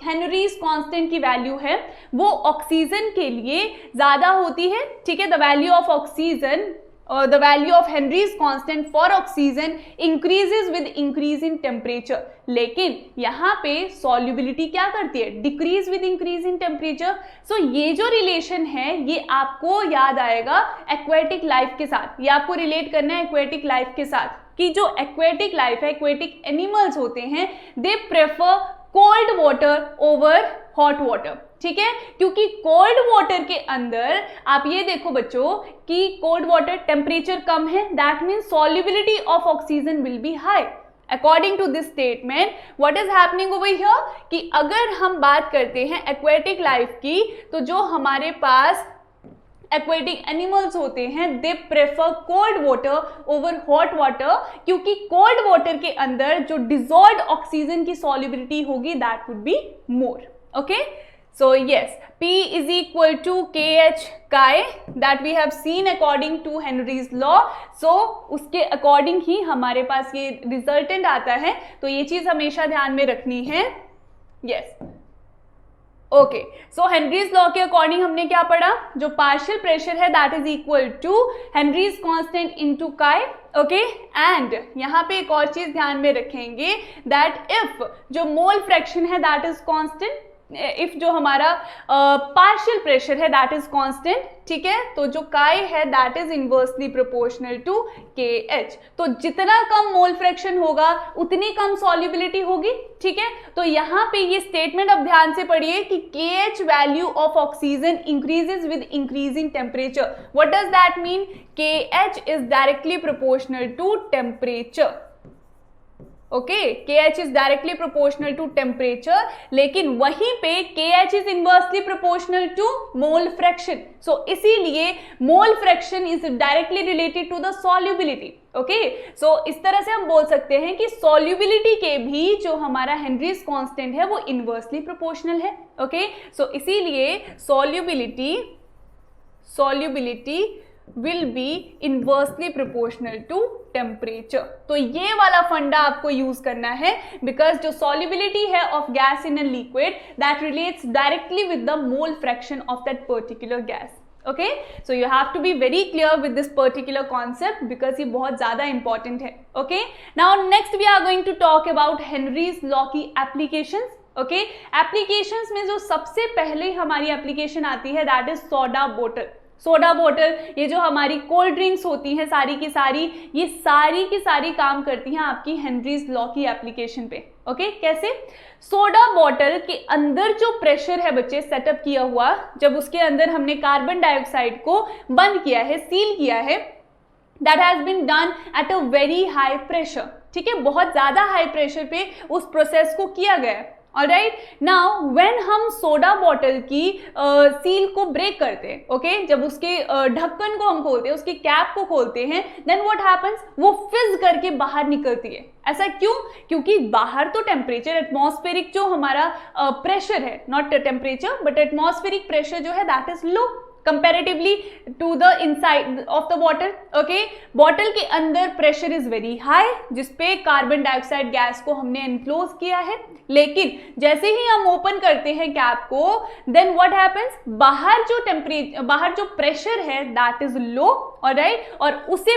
हेनरीज कांस्टेंट की वैल्यू है वो ऑक्सीजन के लिए ज्यादा होती है, ठीक है. The value of oxygen, the value of Henry's constant for oxygen increases with increase in temperature. लेकिन यहाँ पे solubility क्या करती है, decrease with increase in temperature. So ये जो relation है ये आपको याद आएगा aquatic life के साथ, ये आपको relate करना है aquatic life के साथ कि जो aquatic life है, aquatic animals होते हैं, they prefer cold water over hot water. ठीक है, क्योंकि कोल्ड वाटर के अंदर आप ये देखो बच्चों कि कोल्ड वाटर टेम्परेचर कम है, that means solubility of oxygen will be high. According to this statement what is happening over here कि अगर हम बात करते हैं एक्वेटिक लाइफ की, तो जो हमारे पास एक्वेटिक एनिमल्स होते हैं they prefer cold water over hot water, क्योंकि कोल्ड वाटर के अंदर जो डिसॉल्व्ड ऑक्सीजन की सॉल्युबिलिटी होगी that would be more. Okay, so yes, P is equal to KH chi that we have seen according to Henry's law. So उसके according ही हमारे पास ये resultant आता है, तो ये चीज हमेशा ध्यान में रखनी है. Yes, okay, so Henry's law के अकॉर्डिंग हमने क्या पढ़ा, जो पार्शियल प्रेशर है that is equal to Henry's constant into chi. Okay, and यहाँ पे एक और चीज ध्यान में रखेंगे दैट इफ जो मोल फ्रैक्शन है दैट इज कांस्टेंट, इफ जो हमारा पार्शियल प्रेशर है दैट इज कांस्टेंट, ठीक है, तो जो काई है that is inversely proportional to K H. तो जितना कम मोल फ्रैक्शन होगा उतनी कम सॉल्युबिलिटी होगी. ठीक है, तो यहाँ पे ये स्टेटमेंट अब ध्यान से पढ़िए कि K H value of oxygen increases with increasing temperature. What does that mean? K H is directly proportional to temperature. Okay, KH is directly proportional to temperature, लेकिन वहीं पे KH is inversely proportional to mole fraction. So इसीलिए mole fraction is directly related to the solubility. Okay, so इस तरह से हम बोल सकते हैं कि सॉल्युबिलिटी के भी जो हमारा हेनरीज कांस्टेंट है वो इनवर्सली प्रोपोर्शनल है. ओके, सो इसीलिए solubility will be inversely proportional to temperature. तो ये वाला फंडा आपको यूज करना है, बिकॉज जो solubility है of gas in a liquid that relates directly with the mole fraction of that particular gas. Okay, so you have to be very clear with this particular concept because ये बहुत ज़्यादा important है. Okay, now next we are going to talk about Henry's law की applications. Okay, applications में जो सबसे पहले हमारी application आती है that is soda bottle. Soda बोतल, ये जो हमारी कोल्ड ड्रिंक्स होती हैं सारी की सारी, ये सारी की सारी काम करती हैं आपकी हेनरीज लॉ की एप्लीकेशन पे. ओके, कैसे? सोडा बोतल के अंदर जो प्रेशर है बच्चे सेटअप किया हुआ, जब उसके अंदर हमने कार्बन डाइऑक्साइड को बंद किया है, सील किया है, that has been done at a very high pressure. ठीक है, बहुत ज्यादा हाई प्रेशर पे उस प्रोसेस को किया गया है. ऑलराइट, नाउ व्हेन हम सोडा बॉटल की सील को ब्रेक करते हैं, ओके, जब उसके ढक्कन को हम खोलते हैं, उसकी कैप को खोलते हैं, देन व्हाट हैपेंस, वो फिज करके बाहर निकलती है. ऐसा क्यों? क्योंकि बाहर तो टेम्परेचर, एटमॉस्फेरिक जो हमारा प्रेशर है, not temperature but atmospheric pressure जो है that is low comparatively to the inside of the bottle. Okay, bottle के अंदर प्रेशर इज वेरी हाई, जिसपे कार्बन डाइऑक्साइड गैस को हमने एनक्लोज किया है. लेकिन जैसे ही हम ओपन करते हैं कैप को, देन व्हाट हैपेंस, बाहर जो प्रेशर है दैट इज लो. ऑलराइट, और उसे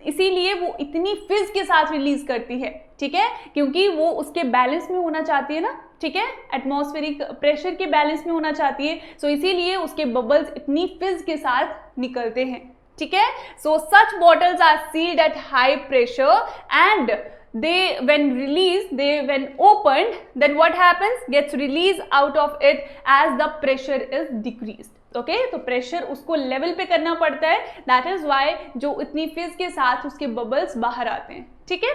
इसीलिए वो इतनी फिज के साथ रिलीज करती है. ठीक है, क्योंकि वो उसके बैलेंस में होना चाहती है ना. ठीक है, एटमॉस्फेरिक प्रेशर के बैलेंस में होना चाहती है, सो इसीलिए उसके बबल्स इतनी फिज के साथ निकलते हैं. ठीक है, so such bottles are sealed at high pressure and when opened, then what happens, gets released out of it as the pressure is decreased. Okay, तो प्रेशर उसको लेवल पे करना पड़ता है, दैट इज वाई जो इतनी फिज के साथ उसके बबल्स बाहर आते हैं. ठीक है,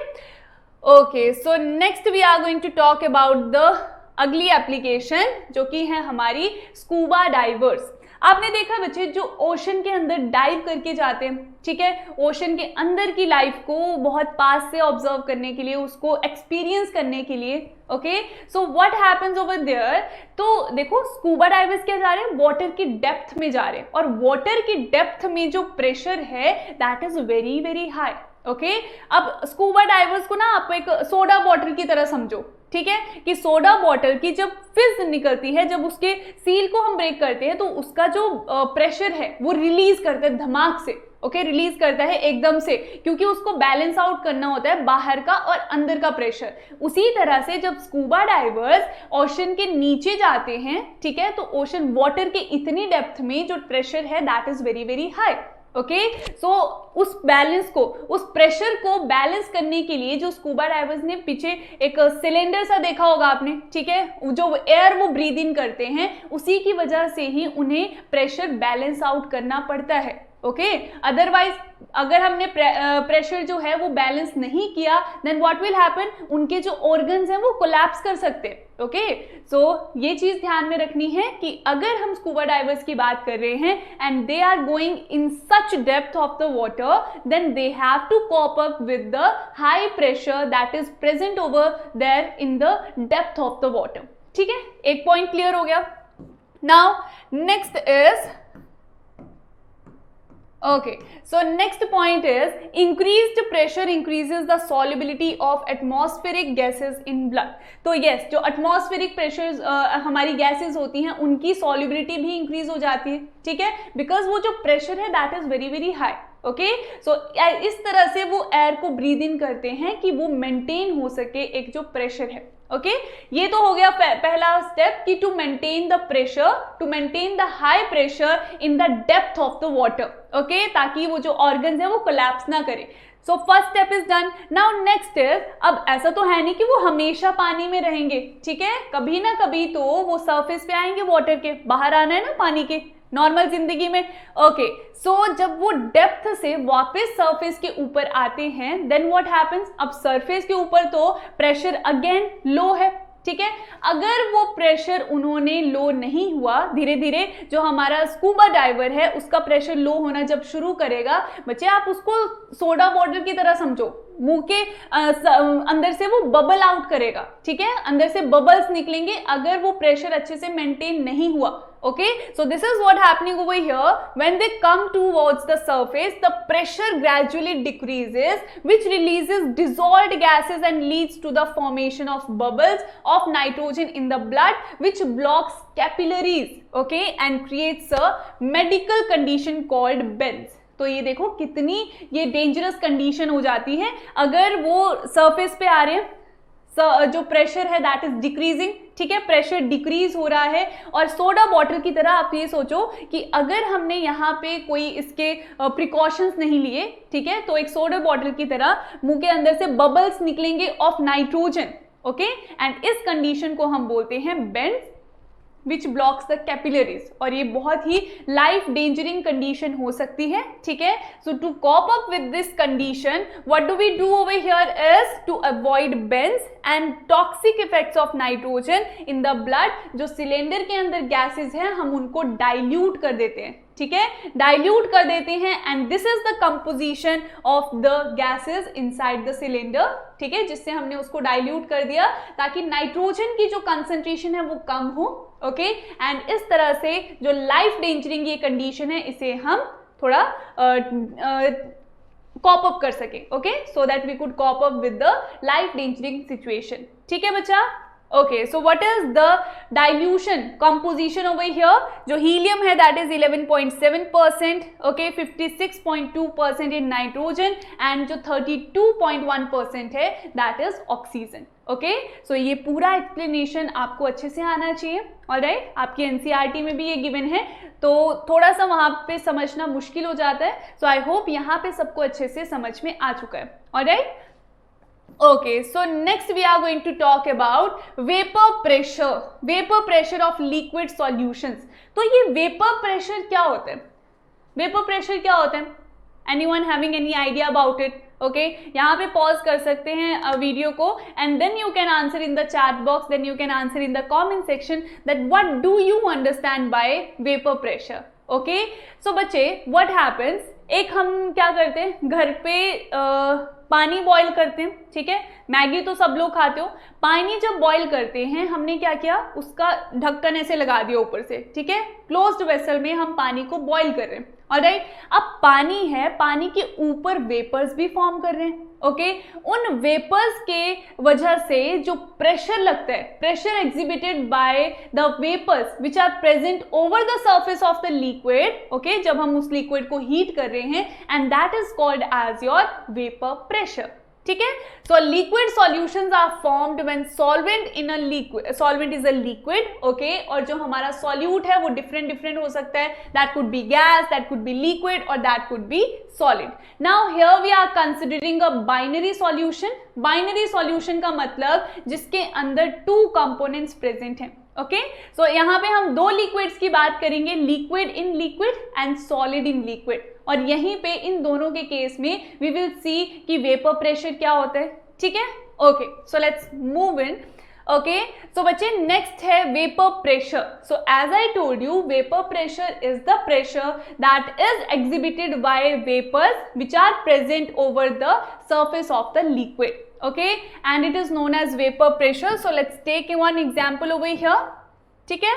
okay, so next we are going to talk about the अगली एप्लीकेशन, जो कि है हमारी स्कूबा डाइवर्स. आपने देखा बच्चे, जो ओशन के अंदर डाइव करके जाते हैं, ठीक है, ओशन के अंदर की लाइफ को बहुत पास से ऑब्जर्व करने के लिए, उसको एक्सपीरियंस करने के लिए. Okay, so what happens over there, तो देखो स्कूबा डाइवर्स क्या जा रहे हैं, वाटर की डेप्थ में जा रहे हैं, और वाटर की डेप्थ में जो प्रेशर है that is very very high. Okay, अब स्कूबा डाइवर्स को ना आप एक सोडा बॉटल की तरह समझो. ठीक है, कि सोडा बॉटल की जब फिज निकलती है, जब उसके सील को हम ब्रेक करते हैं, तो उसका जो प्रेशर है वो रिलीज करता है धमाक से. ओके, रिलीज करता है एकदम से, क्योंकि उसको बैलेंस आउट करना होता है बाहर का और अंदर का प्रेशर. उसी तरह से जब स्कूबा डाइवर्स ओशन के नीचे जाते हैं, ठीक है, तो ओशन वाटर के इतनी डेप्थ में जो प्रेशर है that is very very high. Okay, so उस बैलेंस को, उस प्रेशर को बैलेंस करने के लिए जो स्कूबा डाइवर्स ने पीछे एक सिलेंडर सा देखा होगा आपने. ठीक है, जो एयर वो ब्रीद इन करते हैं, उसी की वजह से ही उन्हें प्रेशर बैलेंस आउट करना पड़ता है. ओके, अदरवाइज अगर हमने प्रेशर जो है वो बैलेंस नहीं किया, देन व्हाट विल हैपन, उनके जो ऑर्गन्स हैं वो कोलैप्स कर सकते हैं. ओके, सो ये चीज ध्यान में रखनी है कि अगर हम स्कूबा डाइवर्स की बात कर रहे हैं and they are going in such depth of the water, then they have to cope up with the high pressure that is present over there in the depth of the water. ठीक है, एक point clear हो गया. Now next is Okay, so next point is increased pressure increases the solubility of atmospheric gases in blood. तो yes, जो atmospheric pressures हमारी gases होती हैं उनकी solubility भी increase हो जाती है, ठीक है, because वो जो pressure है that is very very high. Okay so इस तरह से वो एयर को ब्रीद इन करते हैं कि वो मेंटेन हो सके एक जो प्रेशर है. ओके ये तो हो गया पहला स्टेप कि to maintain the pressure, to maintain the high pressure in the depth of the water. Okay ताकि वो जो ऑर्गन्स है वो कोलैप्स ना करे. So first step is done. Now next is, अब ऐसा तो है नहीं कि वो हमेशा पानी में रहेंगे, ठीक है, कभी ना कभी तो वो सरफेस पे आएंगे, वाटर के बाहर आना है ना पानी के नॉर्मल जिंदगी में. ओके सो जब वो डेप्थ से वापस सरफेस के ऊपर आते हैं देन व्हाट हैपेंस. अब सरफेस के ऊपर तो प्रेशर अगेन लो है, ठीक है. अगर वो प्रेशर उन्होंने लो नहीं हुआ, धीरे धीरे जो हमारा स्कूबा डाइवर है उसका प्रेशर लो होना जब शुरू करेगा, बच्चे आप उसको सोडा बॉटल की तरह समझो, मुंह के अंदर से वो बबल आउट करेगा, ठीक है, अंदर से बबल्स निकलेंगे अगर वो प्रेशर अच्छे से मेंटेन नहीं हुआ. Okay, so this is what happening over here. When they come towards the surface, the pressure gradually decreases, which releases dissolved gases and leads to the formation of bubbles of nitrogen in the blood, which blocks capillaries, okay, and creates a medical condition called BENS. तो ये देखो कितनी ये dangerous condition हो जाती है अगर वो सरफेस पे आ रहे हैं, जो प्रेशर है दैट इज डिक्रीजिंग, ठीक है, प्रेशर डिक्रीज हो रहा है. और सोडा बॉटल की तरह आप ये सोचो कि अगर हमने यहाँ पे कोई इसके प्रिकॉशंस नहीं लिए, ठीक है, तो एक सोडा बॉटल की तरह मुंह के अंदर से बबल्स निकलेंगे ऑफ नाइट्रोजन. ओके एंड इस कंडीशन को हम बोलते हैं bends which blocks the capillaries. और ये बहुत ही लाइफ डेंजरिंग कंडीशन हो सकती है, ठीक है. So to cope up with this condition what do we do over here is to avoid bends and toxic effects of nitrogen in the blood. जो cylinder के अंदर गैसेज हैं हम उनको डाइल्यूट कर देते हैं, ठीक है, डाइल्यूट कर देते हैं and this is the composition of the gases inside the cylinder, ठीक है, जिससे हमने उसको डाइल्यूट कर दिया ताकि नाइट्रोजन की जो कंसंट्रेशन है वो कम हो. ओके एंड इस तरह से जो लाइफ डेंजरिंग ये कंडीशन है इसे हम थोड़ा कॉप अप कर सके. Okay so that we could cope up with the life endangering situation. ठीक है बच्चा. Okay, so what is the dilution composition over here? जो helium है that is 11.7%, okay, 56.2% in nitrogen and जो 32.1% है that is oxygen. Okay so ये पूरा explanation आपको अच्छे से आना चाहिए. ऑलराइट आपकी एनसीईआरटी में भी ये गिवन है तो थोड़ा सा वहां पे समझना मुश्किल हो जाता है. सो आई होप यहाँ पे सबको अच्छे से समझ में आ चुका है. Alright okay, so next we are going to talk about vapor pressure of liquid solutions. तो ये vapor pressure क्या होता है? Vapor pressure क्या होता है? Anyone having any idea about it? Okay, यहाँ पे pause कर सकते हैं वीडियो को and then you can answer in the chat box, then you can answer in the comment section that what do you understand by vapor pressure. Okay, so बच्चे what happens, एक हम क्या करते हैं घर पे पानी बॉईल करते हैं, ठीक है, मैगी तो सब लोग खाते हो. पानी जब बॉईल करते हैं हमने क्या किया, उसका ढक्कन ऐसे लगा दिया ऊपर से, ठीक है, क्लोज्ड वेसल में हम पानी को बॉईल कर रहे हैं. ऑलराइट अब पानी है, पानी के ऊपर वेपर्स भी फॉर्म कर रहे हैं. ओके उन वेपर्स के वजह से जो प्रेशर लगता है, pressure exhibited by the vapours which are present over the surface of the liquid. Okay जब हम उस लिक्विड को हीट कर रहे हैं and that is called as your vapour pressure. ठीक है so liquid solutions are formed when solvent in a liquid, solvent is a liquid. Okay और जो हमारा सॉल्यूट है वो डिफरेंट हो सकता है. That could be gas, that could be liquid और that could be solid. Now here we are considering a binary solution. Binary solution का मतलब जिसके अंदर two components present हैं. ओके सो यहाँ पे हम दो लिक्विड्स की बात करेंगे, liquid in liquid and solid in liquid. और यहीं पे इन दोनों के केस में वी विल सी कि वेपर प्रेशर क्या होता है. ठीक है okay so let's move in. Okay so बच्चे नेक्स्ट है vapour pressure. So as I told you vapour pressure is the pressure that is exhibited by vapours which are present over the surface of the liquid. Okay and it is known as vapor pressure. So let's take one example over here. ठीक है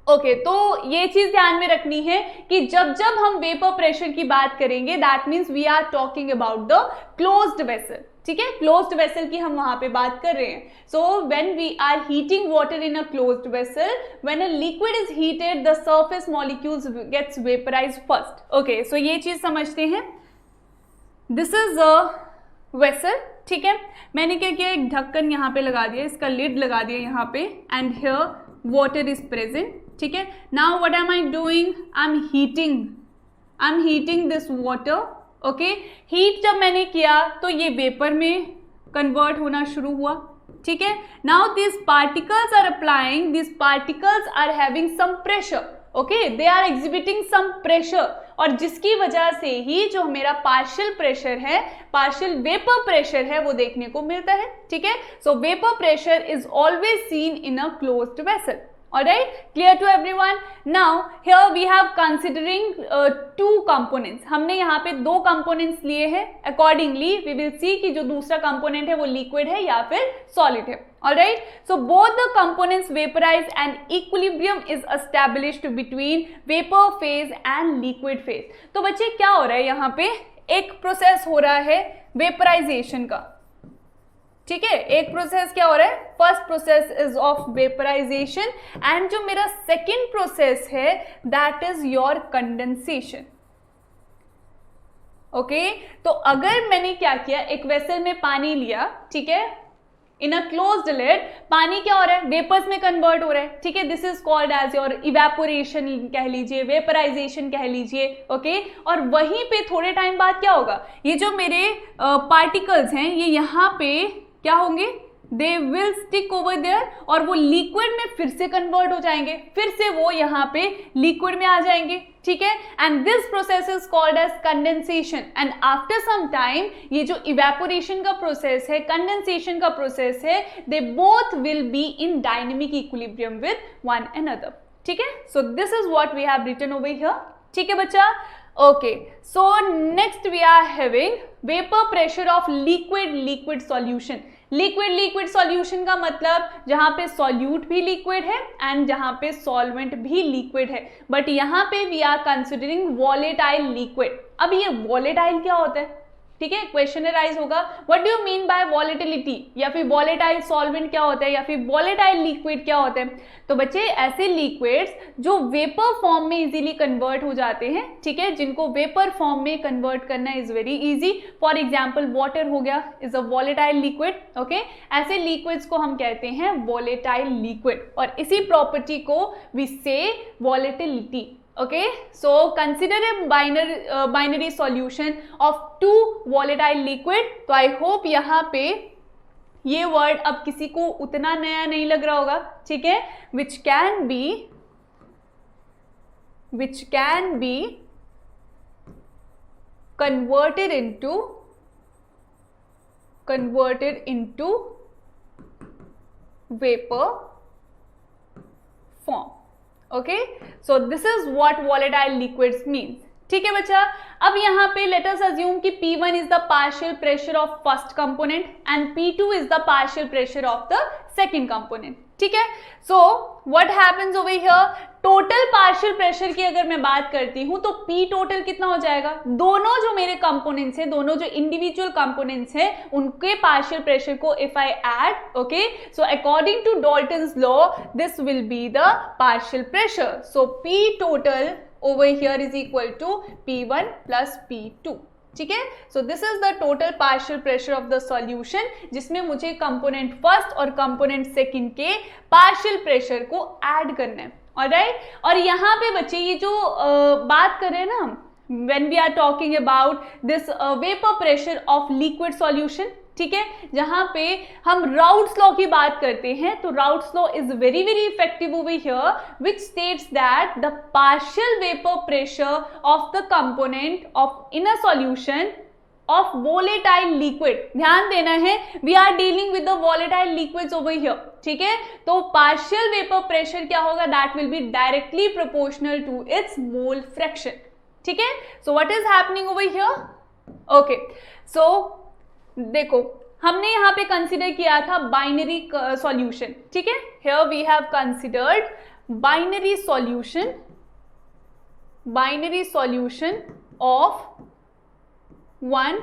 okay तो ये चीज ध्यान में रखनी है कि जब जब हम वेपर प्रेशर की बात करेंगे that means we are talking about the closed vessel, ठीक है, क्लोज्ड वेसल की हम वहां पे बात कर रहे हैं. So when we are heating water in a closed vessel, when a liquid is heated the surface molecules gets vaporised first. Okay so ये चीज समझते हैं. दिस इज अ वेसल, ठीक है, मैंने क्या किया, एक ढक्कन यहाँ पे लगा दिया, इसका लिड लगा दिया यहाँ पे, and here water is present, ठीक है. Now what am I doing, I M heating this water. Okay, heat जब मैंने किया तो ये वेपर में कन्वर्ट होना शुरू हुआ, ठीक है. Now this particles are applying, this particles are having some pressure, okay, they are exhibiting some pressure, और जिसकी वजह से ही जो मेरा पार्शियल प्रेशर है, पार्शियल वेपर प्रेशर है, वो देखने को मिलता है, ठीक है. So vapour pressure is always seen in a closed vessel. Alright, clear to everyone? Now here we have considering two components. हमने यहाँ पे दो components लिए हैं. Accordingly we will see कि जो दूसरा component है वो liquid है या फिर solid है. Alright, so both the components vaporize and equilibrium is established between vapor phase and liquid phase. तो बच्चे क्या हो रहा है यहाँ पे, एक प्रोसेस हो रहा है वेपराइजेशन का, ठीक है. एक प्रोसेस क्या हो रहा है, first process is of vaporisation, and जो मेरा सेकेंड प्रोसेस है that is your condensation. Okay, तो अगर मैंने क्या किया, एक वेसल में पानी लिया, ठीक है, इन अ क्लोज्ड लिड, पानी क्या हो रहा है, वेपर्स में कन्वर्ट हो रहा है, ठीक है. This is called as your evaporation कह लीजिए, वेपराइजेशन कह लीजिए, ओके. और वहीं पे थोड़े टाइम बाद क्या होगा, ये जो मेरे पार्टिकल्स हैं ये यहाँ पे क्या होंगे, they will stick over there, और वो लिक्विड में फिर से कन्वर्ट हो जाएंगे, फिर से वो यहाँ पे लिक्विड में आ जाएंगे, ठीक है. And this process is called as condensation. And after some time ये जो इवेपोरेशन का प्रोसेस है, कंडेंसेशन का प्रोसेस है, they both will be in dynamic equilibrium with one another, ठीक है. So this is what we have written over here, ठीक है बच्चा. Okay, so next we are having vapor pressure of liquid solution. Liquid solution का मतलब जहां पे solute भी लिक्विड है एंड जहां पे सॉल्वेंट भी लिक्विड है, बट यहां पे we are considering volatile liquid. अब ये वॉलेटाइल क्या होता है, ठीक है, क्वेश्चन राइज होगा, what do you mean by volatility, या फिर वॉलेटाइल सॉल्वेंट क्या होता है, या फिर वॉलेटाइल लिक्विड क्या होता है. तो बच्चे ऐसे लिक्विड्स जो वेपर फॉर्म में इजीली कन्वर्ट हो जाते हैं, ठीक है, जिनको वेपर फॉर्म में कन्वर्ट करना is very easy. For example water हो गया, is a volatile liquid, okay. ऐसे लिक्विड्स को हम कहते हैं वॉलेटाइल लिक्विड, और इसी प्रॉपर्टी को वी से volatility. Okay, so consider a binary solution of two volatile liquid. तो I hope यहाँ पे ये वर्ड अब किसी को उतना नया नहीं लग रहा होगा, ठीक है, which can be converted into vapor form. Okay, so this is what volatile liquids means, ठीक है बच्चा. अब यहाँ पे लेट अस अज्यूम कि P1 is the partial pressure of first component and P2 is the partial pressure of the second component, ठीक है. So what happens over here, total partial pressure की अगर मैं बात करती हूं तो P टोटल कितना हो जाएगा, दोनों जो मेरे कंपोनेंट्स हैं, दोनों जो इंडिविजुअल कंपोनेंट्स हैं, उनके पार्शियल प्रेशर को if I add, okay, so according to Dalton's law this will be the partial pressure. So P total over here is equal to P1 plus P2, ठीक है. So this is the total partial pressure of the solution, जिसमें मुझे component first और component second के partial pressure को add करना है. Alright, और यहाँ पे बच्चे ये जो बात कर रहे हैं ना, when we are talking about this vapor pressure of liquid solution, ठीक है, जहां पे हम राउट्स लॉ की बात करते हैं, तो Raoult's law is very effective over here, which states that the partial vapour pressure of the component of in a solution of volatile liquid. ध्यान देना है, we are dealing with the volatile liquids over here, ठीक है. तो partial vapour pressure क्या होगा, that will be directly proportional to its mole fraction, ठीक है. So what is happening over here, okay. So देखो हमने यहाँ पे कंसिडर किया था बाइनरी सॉल्यूशन, ठीक है. Here we have considered binary solution of 1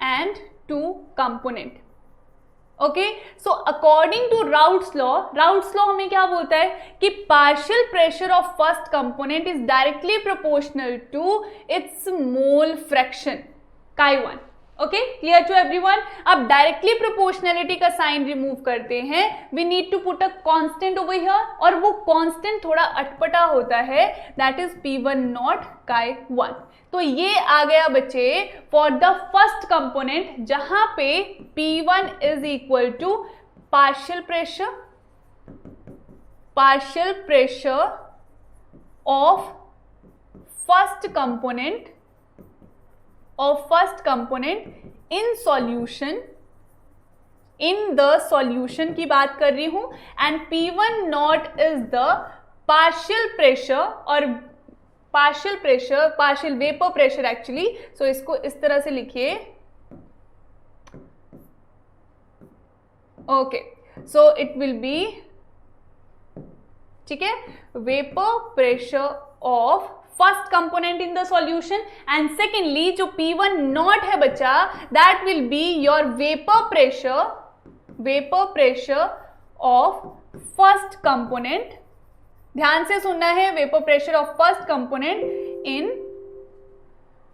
and 2 component. Okay, so according to Raoult's law हमें क्या बोलता है कि partial pressure of first component is directly proportional to its mole fraction chi1. Okay, clear to everyone. अब directly proportionality का sign remove करते हैं. We need to put a constant over here, और वो कांस्टेंट थोड़ा अटपटा होता है, that is P1 not chi1. तो ये आ गया बच्चे फॉर द फर्स्ट कंपोनेंट, जहां पे P1 is equal to partial pressure of first component in the solution की बात कर रही हूं, and P1 naught is the partial vapour pressure actually. So इसको इस तरह से लिखिए. Okay, so it will be, ठीक है, vapour pressure of first component in the solution, and secondly जो P1 नॉट है बच्चा, that will be your vapour pressure of first component. ध्यान से सुनना है, vapour pressure of first component in,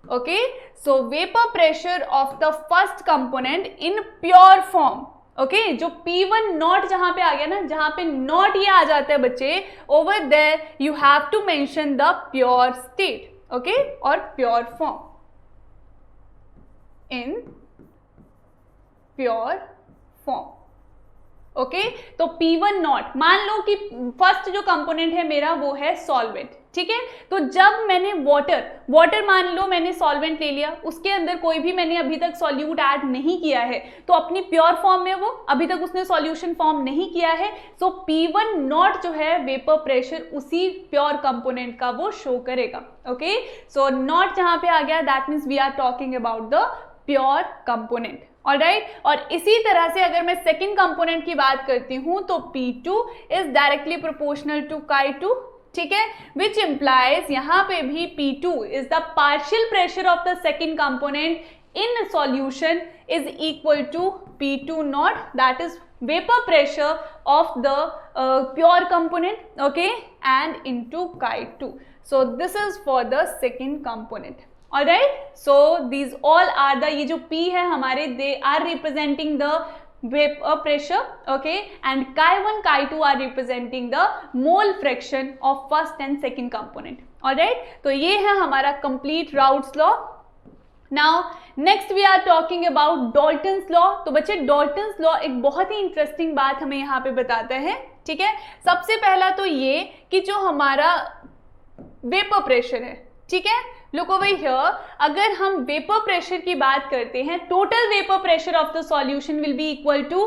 okay, so vapour pressure of the first component in pure form. Okay, जो P1 not जहां पे आ गया ना, जहां पे नॉट ये आ जाता है बच्चे, over there you have to mention the pure state. Okay, और pure form in pure form. Okay, तो P1 नॉट, मान लो कि फर्स्ट जो कंपोनेंट है मेरा वो है सॉल्वेंट. ठीक है, तो जब मैंने वाटर मान लो मैंने सॉल्वेंट ले लिया, उसके अंदर कोई भी मैंने अभी तक सॉल्यूट ऐड नहीं किया है, तो अपनी प्योर फॉर्म में वो अभी तक उसने सॉल्यूशन फॉर्म नहीं किया है. सो P1 नॉट जो है वेपर प्रेशर उसी प्योर कंपोनेंट का वो शो करेगा. ओके, सो नॉट जहां पे आ गया, that means we are talking about the pure component. Alright, और इसी तरह से अगर मैं सेकंड कंपोनेंट की बात करती हूं तो P2 is directly proportional to chi2. ठीक है, विच इंप्लाइज यहां पे भी P2 is the partial pressure of the second component in solution is equal to P2 not, that is vapor pressure of the pure component, okay, and into chi2. So this is for the second component. Alright, so these all are the, ये जो P है हमारे, they are representing the vapor pressure, okay, and chi1 chi2 are representing the mole fraction of first and second component. Alright, तो ये है हमारा complete Raoult's law. Now next we are talking about Dalton's law. तो बच्चे Dalton's law एक बहुत ही interesting बात हमें यहाँ पे बताता है. ठीक है, सबसे पहला तो ये कि जो हमारा वेपर प्रेशर है, ठीक है, लुक ओवर हियर, अगर हम वेपर प्रेशर की बात करते हैं, total vapour pressure of the solution will be equal to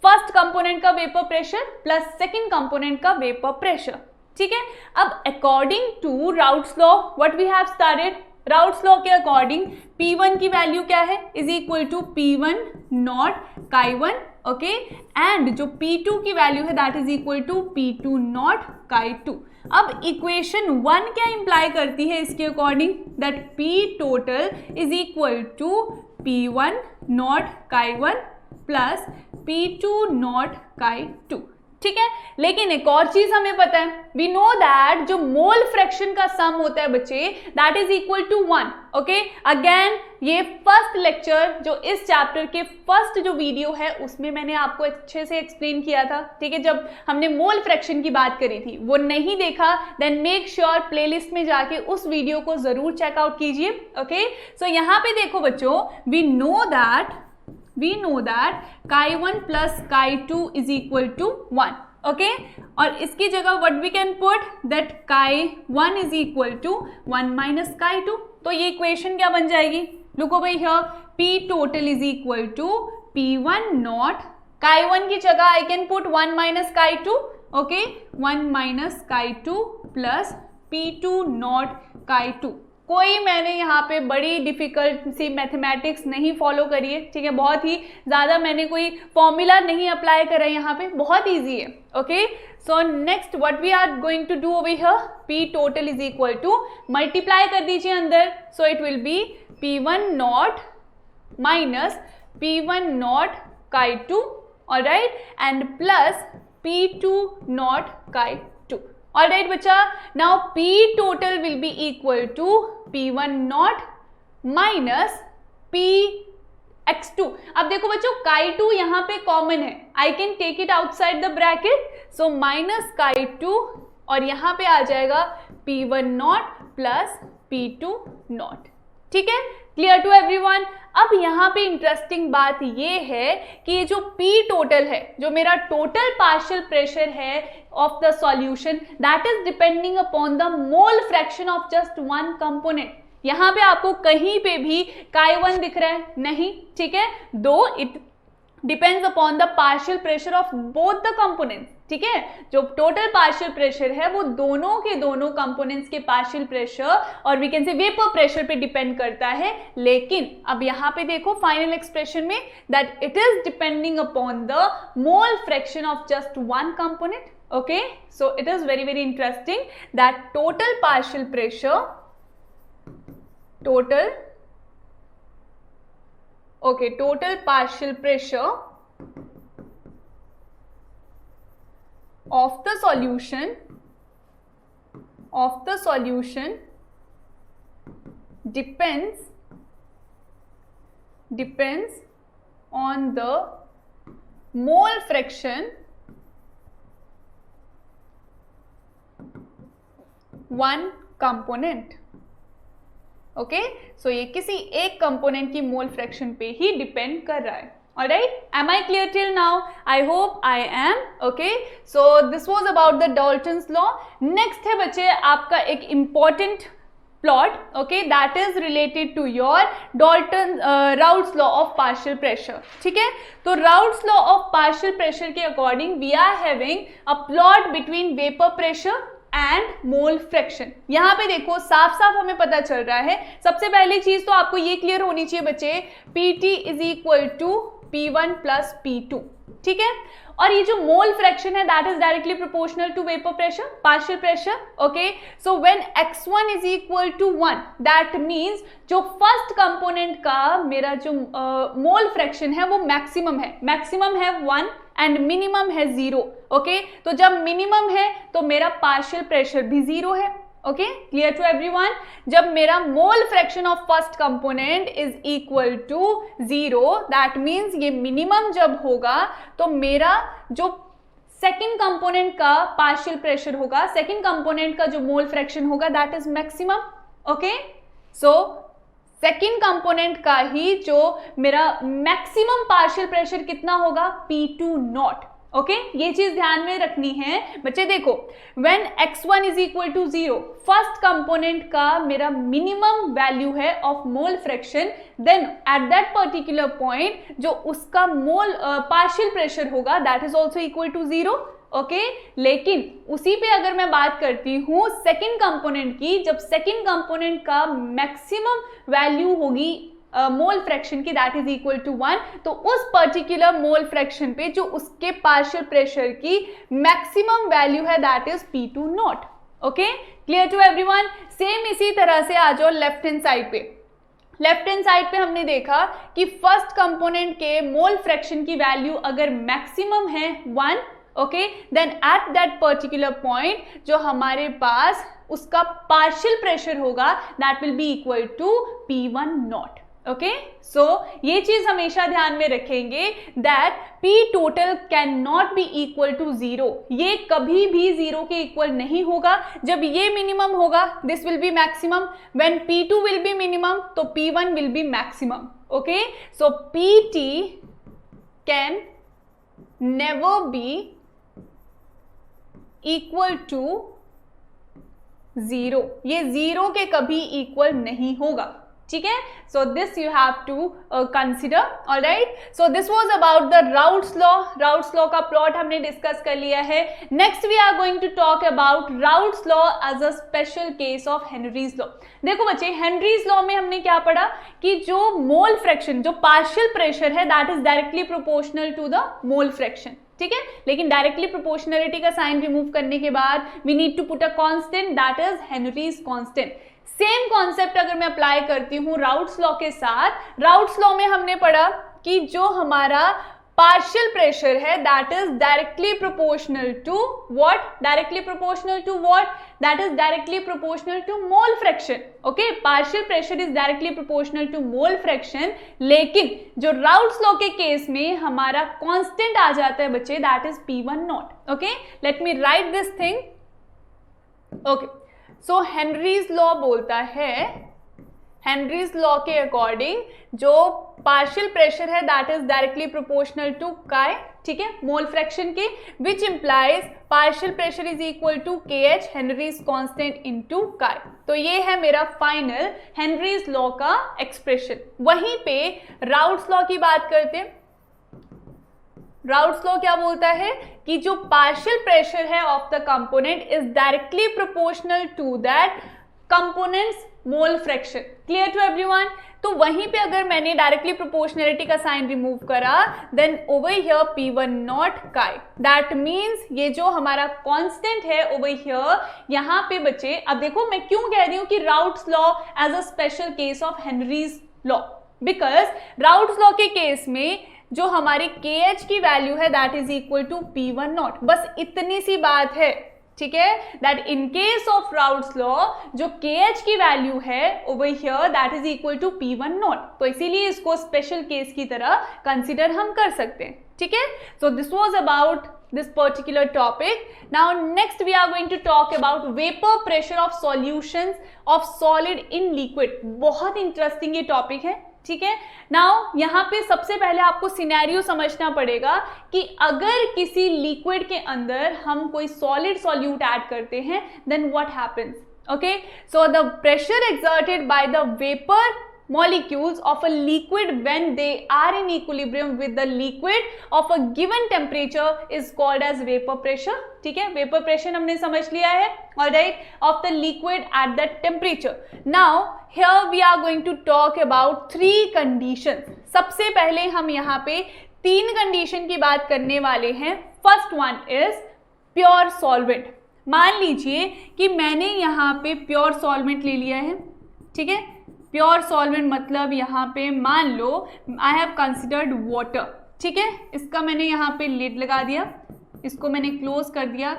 first component का vapour pressure plus second component का वेपर प्रेशर. ठीक है, अब according to Raoult's law what we have started, Raoult's law के अकॉर्डिंग P1 की वैल्यू क्या है, is equal to P1 not chi1. ओके, एंड जो P2 की वैल्यू है that is equal to P2 not chi2. अब इक्वेशन 1 क्या इंप्लाई करती है इसके according, that P total is equal to P1 not chi1 plus P2 not chi2. ठीक है, लेकिन एक और चीज हमें पता है, वी नो दैट जो मोल फ्रैक्शन का सम होता है बच्चे, that is equal to 1. Okay, again ये फर्स्ट लेक्चर जो इस चैप्टर के फर्स्ट जो वीडियो है उसमें मैंने आपको अच्छे से एक्सप्लेन किया था. ठीक है, जब हमने मोल फ्रैक्शन की बात करी थी, वो नहीं देखा देन मेक श्योर प्लेलिस्ट में जाके उस वीडियो को जरूर चेकआउट कीजिए. ओके, सो यहाँ पे देखो बच्चों, we know that chi1 plus chi2 is equal to 1. Okay, और इसकी जगह what we can put, that chi1 is equal to 1 minus chi2. तो ये इक्वेशन क्या बन जाएगी, look over here, P total is equal to P1 not, chi1 की जगह I can put 1 minus chi2. Okay, 1 minus chi2 plus P2 not chi2. कोई मैंने यहाँ पे बड़ी डिफिकल्ट सी मैथमेटिक्स नहीं फॉलो करी है. ठीक है, बहुत ही ज़्यादा मैंने कोई फॉर्मूला नहीं अप्लाई करा है यहाँ पे, बहुत इजी है. Okay, so next what we are going to do over here, P total is equal to, multiply कर दीजिए अंदर, so it will be P1 not minus P1 not chi 2, alright, and plus P2 not chi 2. Alright बच्चा, now P total will be equal to P1 not minus P x2. अब देखो बच्चों chi 2 यहाँ पे common है, I can take it outside the bracket, so minus chi 2 और यहाँ पे आ जाएगा P1 not plus P2 not. ठीक है, क्लियर टू एवरीवन। अब यहाँ पे इंटरेस्टिंग बात ये है कि ये जो P टोटल है, जो मेरा टोटल पार्शियल प्रेशर है of the solution, that is depending upon the mole fraction of just one component. यहाँ पे आपको कहीं पे भी chi1 दिख रहा है नहीं, ठीक है, दो it depends upon the partial pressure of both the components. ठीक है, जो टोटल पार्शियल प्रेशर है वो दोनों के दोनों कंपोनेंट्स के पार्शियल प्रेशर और we can say vapour pressure पे डिपेंड करता है। लेकिन अब यहाँ पे देखो फाइनल एक्सप्रेशन में that it is depending upon the mole fraction of just one component. Okay, so it is very very interesting that total partial pressure, total partial pressure of the solution depends on the mole fraction one component। Okay, so ये किसी एक component की मोल fraction पे ही depend कर रहा है। Alright, am I clear till now? I hope I am. Okay, so this was about the Dalton's law. Next है बच्चे आपका एक important plot, okay, that is related to your Raoult's law of partial pressure. ठीक है, तो Raoult's law of partial pressure के according we are having a plot between vapour pressure and mole fraction. यहाँ पे देखो साफ साफ हमें पता चल रहा है, सबसे पहली चीज तो आपको ये क्लियर होनी चाहिए बच्चे, Pt is equal to P1 plus P2। ठीक है, और ये जो मोल फ्रैक्शन है that is directly proportional to vapour pressure, partial pressure. Okay, so when x1 is equal to 1 that means जो फर्स्ट कंपोनेंट का मेरा जो मोल फ्रैक्शन है वो मैक्सिमम है 1 एंड मिनिमम है 0। ओके, तो जब मिनिमम है तो मेरा पार्शियल प्रेशर भी 0 है। Okay, clear to everyone? जब मेरा mole fraction of first component is equal to 0 that means ये मिनिमम जब होगा तो मेरा जो सेकेंड कंपोनेंट का पार्शियल प्रेशर होगा, सेकेंड कंपोनेंट का जो मोल फ्रैक्शन होगा that is maximum. Okay, so second component का ही जो मेरा मैक्सिमम पार्शियल प्रेशर कितना होगा, P2 नॉट। ओके, ये चीज ध्यान में रखनी है बच्चे। देखो when x1 is equal to 0 first component का मेरा मिनिमम वैल्यू है of mole fraction, then at that particular point जो उसका मोल पार्शियल प्रेशर होगा that is also equal to 0। Okay, लेकिन उसी पे अगर मैं बात करती हूँ सेकेंड कंपोनेंट की, जब सेकेंड कंपोनेंट का मैक्सिमम वैल्यू होगी मोल फ्रैक्शन की दैट इज इक्वल टू 1, तो उस पर्टिकुलर मोल फ्रैक्शन पे जो उसके पार्शियल प्रेशर की मैक्सिमम वैल्यू है that is P2 not. Okay, clear to everyone? Same इसी तरह से आ जाओ लेफ्ट हैंड साइड पे। लेफ्ट हैंड साइड पे हमने देखा कि फर्स्ट कंपोनेंट के मोल फ्रैक्शन की वैल्यू अगर मैक्सिमम है 1, okay, then at that particular point जो हमारे पास उसका पार्शियल प्रेशर होगा that will be equal to P1 not. Okay, so ये चीज हमेशा ध्यान में रखेंगे that P total can not be equal to 0। ये कभी भी 0 के इक्वल नहीं होगा। जब ये मिनिमम होगा this will be maximum, when P2 will be minimum तो P1 will be maximum. Okay, so Pt can never be equal to 0, ये 0 के कभी इक्वल नहीं होगा। ठीक है, so this you have to consider. Alright, so this was about the Raoult's law. Raoult's law का plot हमने डिस्कस कर लिया है। Next we are going to talk about Raoult's law as a special case of Henry's law. देखो बच्चे, Henrys law में हमने क्या पढ़ा कि जो मोल फ्रैक्शन, जो पार्शियल प्रेशर है that is directly proportional to the mole fraction. ठीक है, लेकिन डायरेक्टली प्रोपोर्शनलिटी का साइन रिमूव करने के बाद we need to put a constant, that is Henry's constant. Same concept अगर मैं अप्लाई करती हूँ राउट्स लॉ के साथ, राउट्स लॉ में हमने पढ़ा कि जो हमारा पार्शियल प्रेशर है that is directly proportional to what, directly proportional to what, that is directly proportional to mole fraction. Okay, partial pressure is directly proportional to mole fraction, लेकिन जो राउट्स लॉ के केस में हमारा constant आ जाता है बच्चे, that is P1 not. Okay, let me write this thing. Okay, so Henry's law बोलता है, हेनरीज लॉ के अकॉर्डिंग जो पार्शियल प्रेशर है that is directly proportional to chi, ठीक है, मोल फ्रैक्शन के, which implies partial pressure is equal to KH Henry's constant into chi. तो ये है मेरा फाइनल हेनरीज लॉ का एक्सप्रेशन। वहीं पे राउट्स लॉ की बात करते हैं। राउट्स लॉ क्या बोलता है कि जो पार्शियल प्रेशर है of the component is directly proportional to that component's mole fraction. Clear to everyone? तो वहीं पे अगर मैंने डायरेक्टली प्रोपोर्शनलिटी का साइन रिमूव करा, then over here P1 not chi, that means ये जो हमारा कांस्टेंट है ओवर हियर, यहाँ पे बच्चे, अब देखो मैं क्यों कह रही हूँ कि Raoult's law as a special case of Henry's law, because Raoult's law के केस में जो हमारी KH की वैल्यू है that is equal to P1 not. बस इतनी सी बात है, ठीक है, that in case of Raoult's law जो KH की वैल्यू है over here that is equal to P1 not. तो इसीलिए इसको स्पेशल केस की तरह कंसिडर हम कर सकते हैं, ठीक है। So this was about this particular topic. Now next we are going to talk about vapor pressure of solutions of solid in liquid. बहुत इंटरेस्टिंग ये टॉपिक है, ठीक है। नाउ यहाँ पे सबसे पहले आपको सिनेरियो समझना पड़ेगा कि अगर किसी लिक्विड के अंदर हम कोई सॉलिड सॉल्यूट ऐड करते हैं then what happens. Okay, so the pressure exerted by the vapour molecules of a liquid when they are in equilibrium with the liquid of a given temperature is called as vapor pressure, ठीक है। vapor pressure हमने समझ लिया है, alright, of the liquid at that temperature. Now here we are going to talk about 3 conditions. सबसे पहले हम यहाँ पे 3 कंडीशन की बात करने वाले हैं। First one is pure solvent. मान लीजिए कि मैंने यहाँ पे प्योर सॉल्वेंट ले लिया है, ठीक है। प्योर सॉल्वेंट मतलब यहाँ पे मान लो आई हैव कंसिडर्ड वाटर, ठीक है। इसका मैंने यहाँ पे लिड लगा दिया, इसको मैंने क्लोज कर दिया,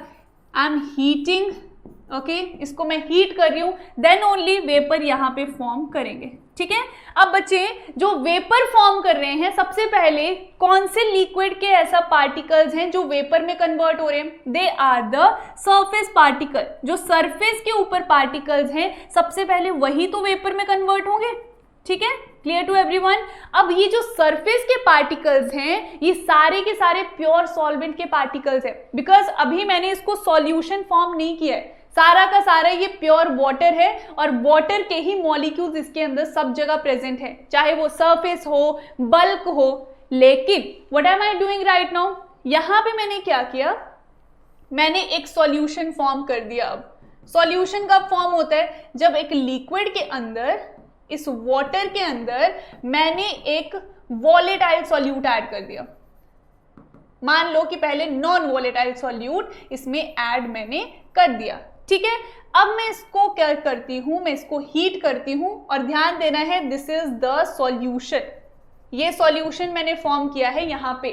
आई एम हीटिंग, ओके, इसको मैं हीट कर रही हूँ, देन ओनली वेपर यहाँ पे फॉर्म करेंगे, ठीक है। अब बच्चे जो वेपर फॉर्म कर रहे हैं, सबसे पहले कौन से लिक्विड के ऐसा पार्टिकल्स हैं जो वेपर में कन्वर्ट हो रहे हैं? They are the surface particle. जो सरफेस के ऊपर पार्टिकल्स हैं सबसे पहले वही तो वेपर में कन्वर्ट होंगे, ठीक है। Clear to everyone? अब ये जो सरफेस के पार्टिकल्स हैं ये सारे के सारे प्योर सॉल्वेंट के पार्टिकल्स हैं, बिकॉज अभी मैंने इसको सॉल्यूशन फॉर्म नहीं किया है, सारा का सारा ये प्योर वाटर है और वाटर के ही मॉलिक्यूल्स इसके अंदर सब जगह प्रेजेंट है, चाहे वो सरफेस हो, बल्क हो। लेकिन what am I doing right now, यहाँ पे मैंने क्या किया, मैंने एक सॉल्यूशन फॉर्म कर दिया। अब सॉल्यूशन कब फॉर्म होता है? जब एक लिक्विड के अंदर, इस वाटर के अंदर मैंने एक वॉलेटाइल सॉल्यूट ऐड कर दिया। मान लो कि पहले नॉन वॉलेटाइल सॉल्यूट इसमें ऐड मैंने कर दिया, ठीक है। अब मैं इसको क्या करती हूं, मैं इसको हीट करती हूं और ध्यान देना है दिस इज द सॉल्यूशन। ये सॉल्यूशन मैंने फॉर्म किया है यहाँ पे।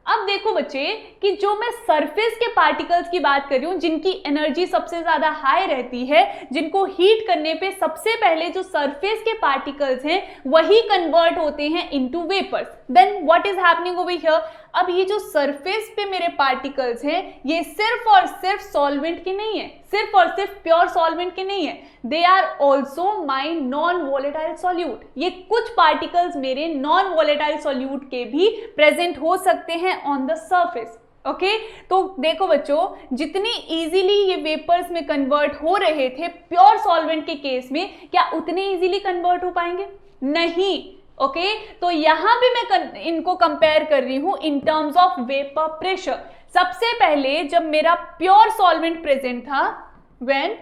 अब देखो बच्चे कि जो मैं सरफेस के पार्टिकल्स की बात कर रही हूँ जिनकी एनर्जी सबसे ज्यादा हाई रहती है, जिनको हीट करने पे सबसे पहले जो सरफेस के पार्टिकल्स हैं वही कन्वर्ट होते हैं into vapours. Then what is happening over here, अब ये जो सरफेस पे मेरे पार्टिकल्स हैं ये सिर्फ और सिर्फ सॉल्वेंट के नहीं है, सिर्फ और सिर्फ प्योर सॉल्वेंट के नहीं है, they are also my non volatile solute. ये कुछ पार्टिकल्स मेरे नॉन वॉलेटाइल सॉल्यूट के भी प्रेजेंट हो सकते हैं ऑन द सरफेस। ओके, तो देखो बच्चों जितनी इजीली ये वेपर्स में कन्वर्ट हो रहे थे प्योर सॉल्वेंट के केस में, क्या उतने इजीली कन्वर्ट हो पाएंगे? नहीं। ओके, तो यहां भी मैं इनको कंपेयर कर रही हूं in terms of vapour pressure. सबसे पहले जब मेरा प्योर सॉल्वेंट प्रेजेंट था, when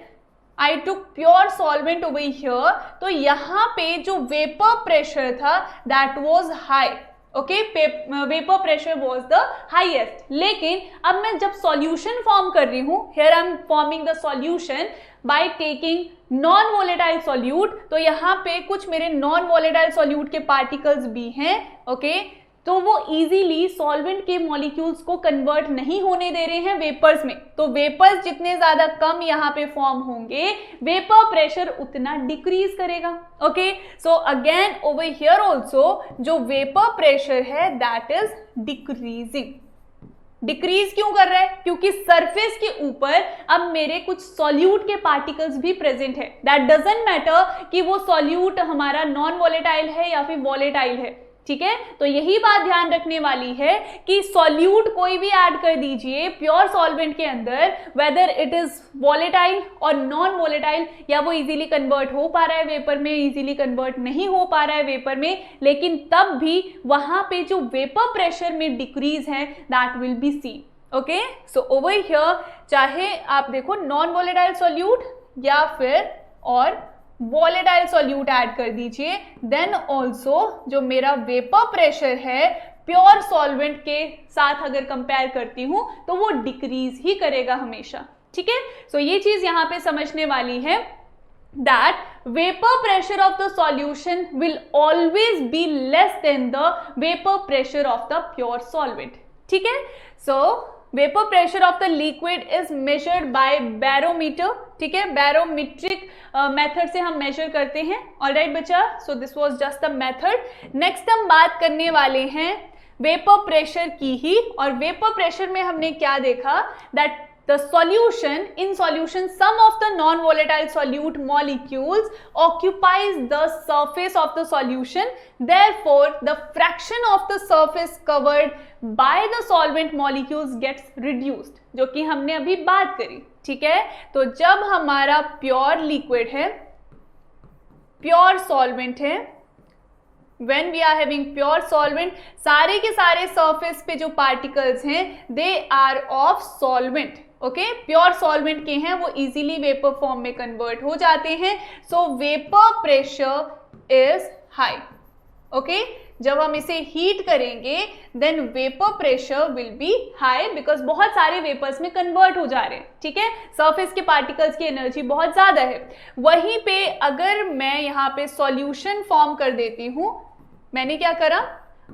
I took pure solvent over here, तो यहां पे जो वेपर प्रेशर था that was high, okay, vapour pressure was the highest. लेकिन अब मैं जब सॉल्यूशन फॉर्म कर रही हूं, here I am forming the solution by taking non volatile solute, तो यहाँ पे कुछ मेरे नॉन वोलेटाइल सॉल्यूट के पार्टिकल्स भी हैं, ओके, तो वो इजीली सॉल्वेंट के मॉलिक्यूल्स को कन्वर्ट नहीं होने दे रहे हैं वेपर्स में। तो वेपर्स जितने ज्यादा कम यहाँ पे फॉर्म होंगे, वेपर प्रेशर उतना डिक्रीज करेगा। Okay, so again over here also जो वेपर प्रेशर है दैट इज डिक्रीजिंग। डिक्रीज क्यों कर रहा है? क्योंकि सरफेस के ऊपर अब मेरे कुछ सॉल्यूट के पार्टिकल्स भी प्रेजेंट है। दैट डजंट मैटर कि वो सॉल्यूट हमारा नॉन वोलेटाइल है या फिर वोलेटाइल है, ठीक है। तो यही बात ध्यान रखने वाली है कि सॉल्यूट कोई भी ऐड कर दीजिए प्योर सॉल्वेंट के अंदर, वेदर इट इज वोलेटाइल और नॉन वोलेटाइल, या वो इजीली कन्वर्ट हो पा रहा है वेपर में, इजीली कन्वर्ट नहीं हो पा रहा है वेपर में, लेकिन तब भी वहां पे जो वेपर प्रेशर में डिक्रीज है that will be seen. Okay, so over here चाहे आप देखो नॉन वोलेटाइल सॉल्यूट या फिर और वोलेटाइल सॉल्यूट ऐड कर दीजिए, देन ऑल्सो जो मेरा वेपर प्रेशर है प्योर सॉल्वेंट के साथ अगर कंपेयर करती हूं तो वो डिक्रीज ही करेगा हमेशा, ठीक है। सो ये चीज यहां पे समझने वाली है that vapor pressure of the solution will always be less than the vapor pressure of the pure solvent, ठीक है। So vapor pressure of the liquid is measured by barometer, ठीक है, बैरोमीट्रिक मेथड से हम मेजर करते हैं। ऑलराइट बच्चा, so this was just the method. Next हम बात करने वाले हैं वेपर प्रेशर की ही, और वेपर प्रेशर में हमने क्या देखा that the solution, in solution some of the non-volatile solute molecules occupies the surface of the solution, therefore the fraction of the surface covered by the solvent molecules gets reduced, जो कि हमने अभी बात करी, ठीक है। तो जब हमारा प्योर लिक्विड है, प्योर सॉल्वेंट है, when we are having pure solvent, सारे के सारे surface पे जो particles हैं they are of solvent, okay, pure solvent के हैं, वो इजीली वेपर फॉर्म में कन्वर्ट हो जाते हैं। So vapour pressure is high, okay. जब हम इसे हीट करेंगे then vapour pressure will be high because बहुत सारे वेपर्स में कन्वर्ट हो जा रहे हैं, ठीक है। सरफेस के पार्टिकल्स की एनर्जी बहुत ज्यादा है। वहीं पे अगर मैं यहाँ पे सॉल्यूशन फॉर्म कर देती हूँ, मैंने क्या करा,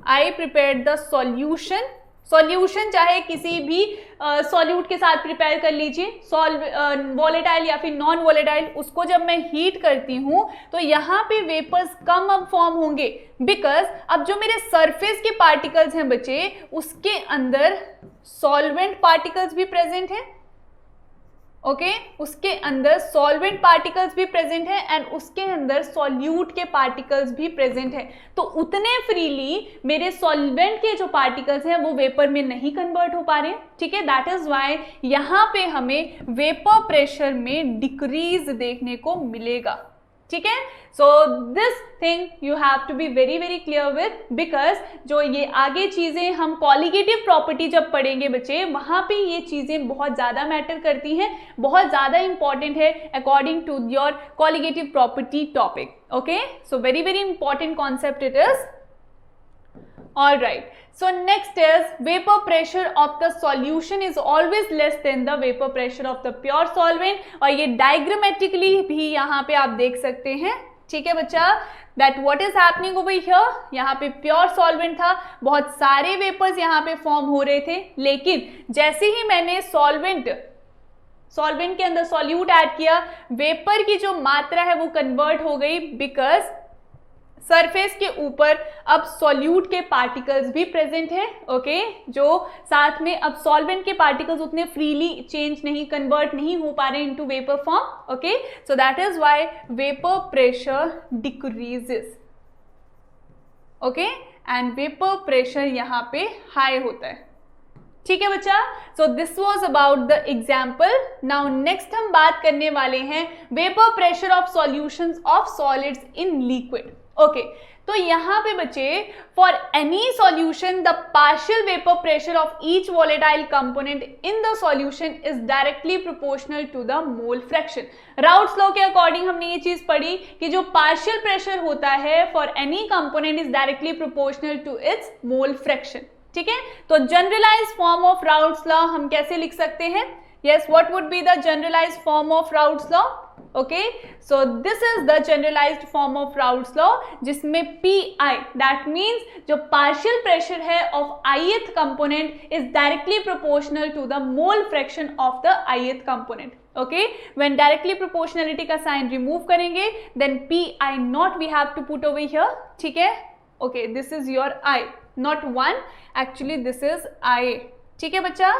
आई प्रिपेयर्ड द सॉल्यूशन। सॉल्यूशन चाहे किसी भी सॉल्यूट के साथ प्रिपेयर कर लीजिए, वोलेटाइल या फिर नॉन वोलेटाइल, उसको जब मैं हीट करती हूं तो यहाँ पे वेपर्स कम अब फॉर्म होंगे बिकॉज अब जो मेरे सरफेस के पार्टिकल्स हैं बच्चे, उसके अंदर सॉल्वेंट पार्टिकल्स भी प्रेजेंट हैं, ओके, उसके अंदर सॉल्वेंट पार्टिकल्स भी प्रेजेंट है एंड उसके अंदर सॉल्यूट के पार्टिकल्स भी प्रेजेंट है। तो उतने फ्रीली मेरे सॉल्वेंट के जो पार्टिकल्स हैं वो वेपर में नहीं कन्वर्ट हो पा रहे हैं, ठीक है। दैट इज व्हाई यहाँ पे हमें वेपर प्रेशर में डिक्रीज देखने को मिलेगा, ठीक है। So this thing you have to be very very clear with, because जो ये आगे चीजें हम कॉलिगेटिव प्रॉपर्टी जब पढ़ेंगे बच्चे, वहां पे ये चीजें बहुत ज्यादा मैटर करती हैं, बहुत ज्यादा इंपॉर्टेंट है according to your colligative property topic, okay. So very very important concept it is. All right, so next is vapor pressure of the solution is always less than the vapor pressure of the pure solvent, और ये diagrammatically भी यहाँ पे आप देख सकते हैं, ठीक है बच्चा। that what is happening over here, यहाँ पे प्योर सॉल्वेंट था, बहुत सारे वेपर्स यहाँ पे फॉर्म हो रहे थे, लेकिन जैसे ही मैंने सॉल्वेंट के अंदर सॉल्यूट ऐड किया, वेपर की जो मात्रा है वो कन्वर्ट हो गई बिकॉज सरफेस के ऊपर अब सॉल्यूट के पार्टिकल्स भी प्रेजेंट है, ओके, जो साथ में अब सॉल्वेंट के पार्टिकल्स उतने फ्रीली चेंज नहीं, कन्वर्ट नहीं हो पा रहे into vapour form, okay. So that is why vapour pressure decreases, okay, and vapour pressure यहाँ पे हाई होता है, ठीक है बच्चा। So this was about the example. Now next हम बात करने वाले हैं vapour pressure of solutions of solids in liquid, okay. तो यहाँ पे बच्चे for any solution the partial vapour pressure of each volatile component in the solution is directly proportional to the mole fraction. Raoult's law के according हमने ये चीज पढ़ी कि जो पार्शियल प्रेशर होता है for any component is directly proportional to its mole fraction. ठीक है, तो generalised form of Raoult's law हम कैसे लिख सकते हैं? Yes, what would be the generalized form of Raoult's law? Okay, so this is the generalized form of Raoult's law, जिसमें PI, that means जो partial pressure है of ith component is directly proportional to the mole fraction of the ith component. Okay, when directly proportionality का sign remove करेंगे, then PI not we have to put over here. ठीक है? Okay, this is your I, not 1. Actually, this is I. ठीक है बच्चा?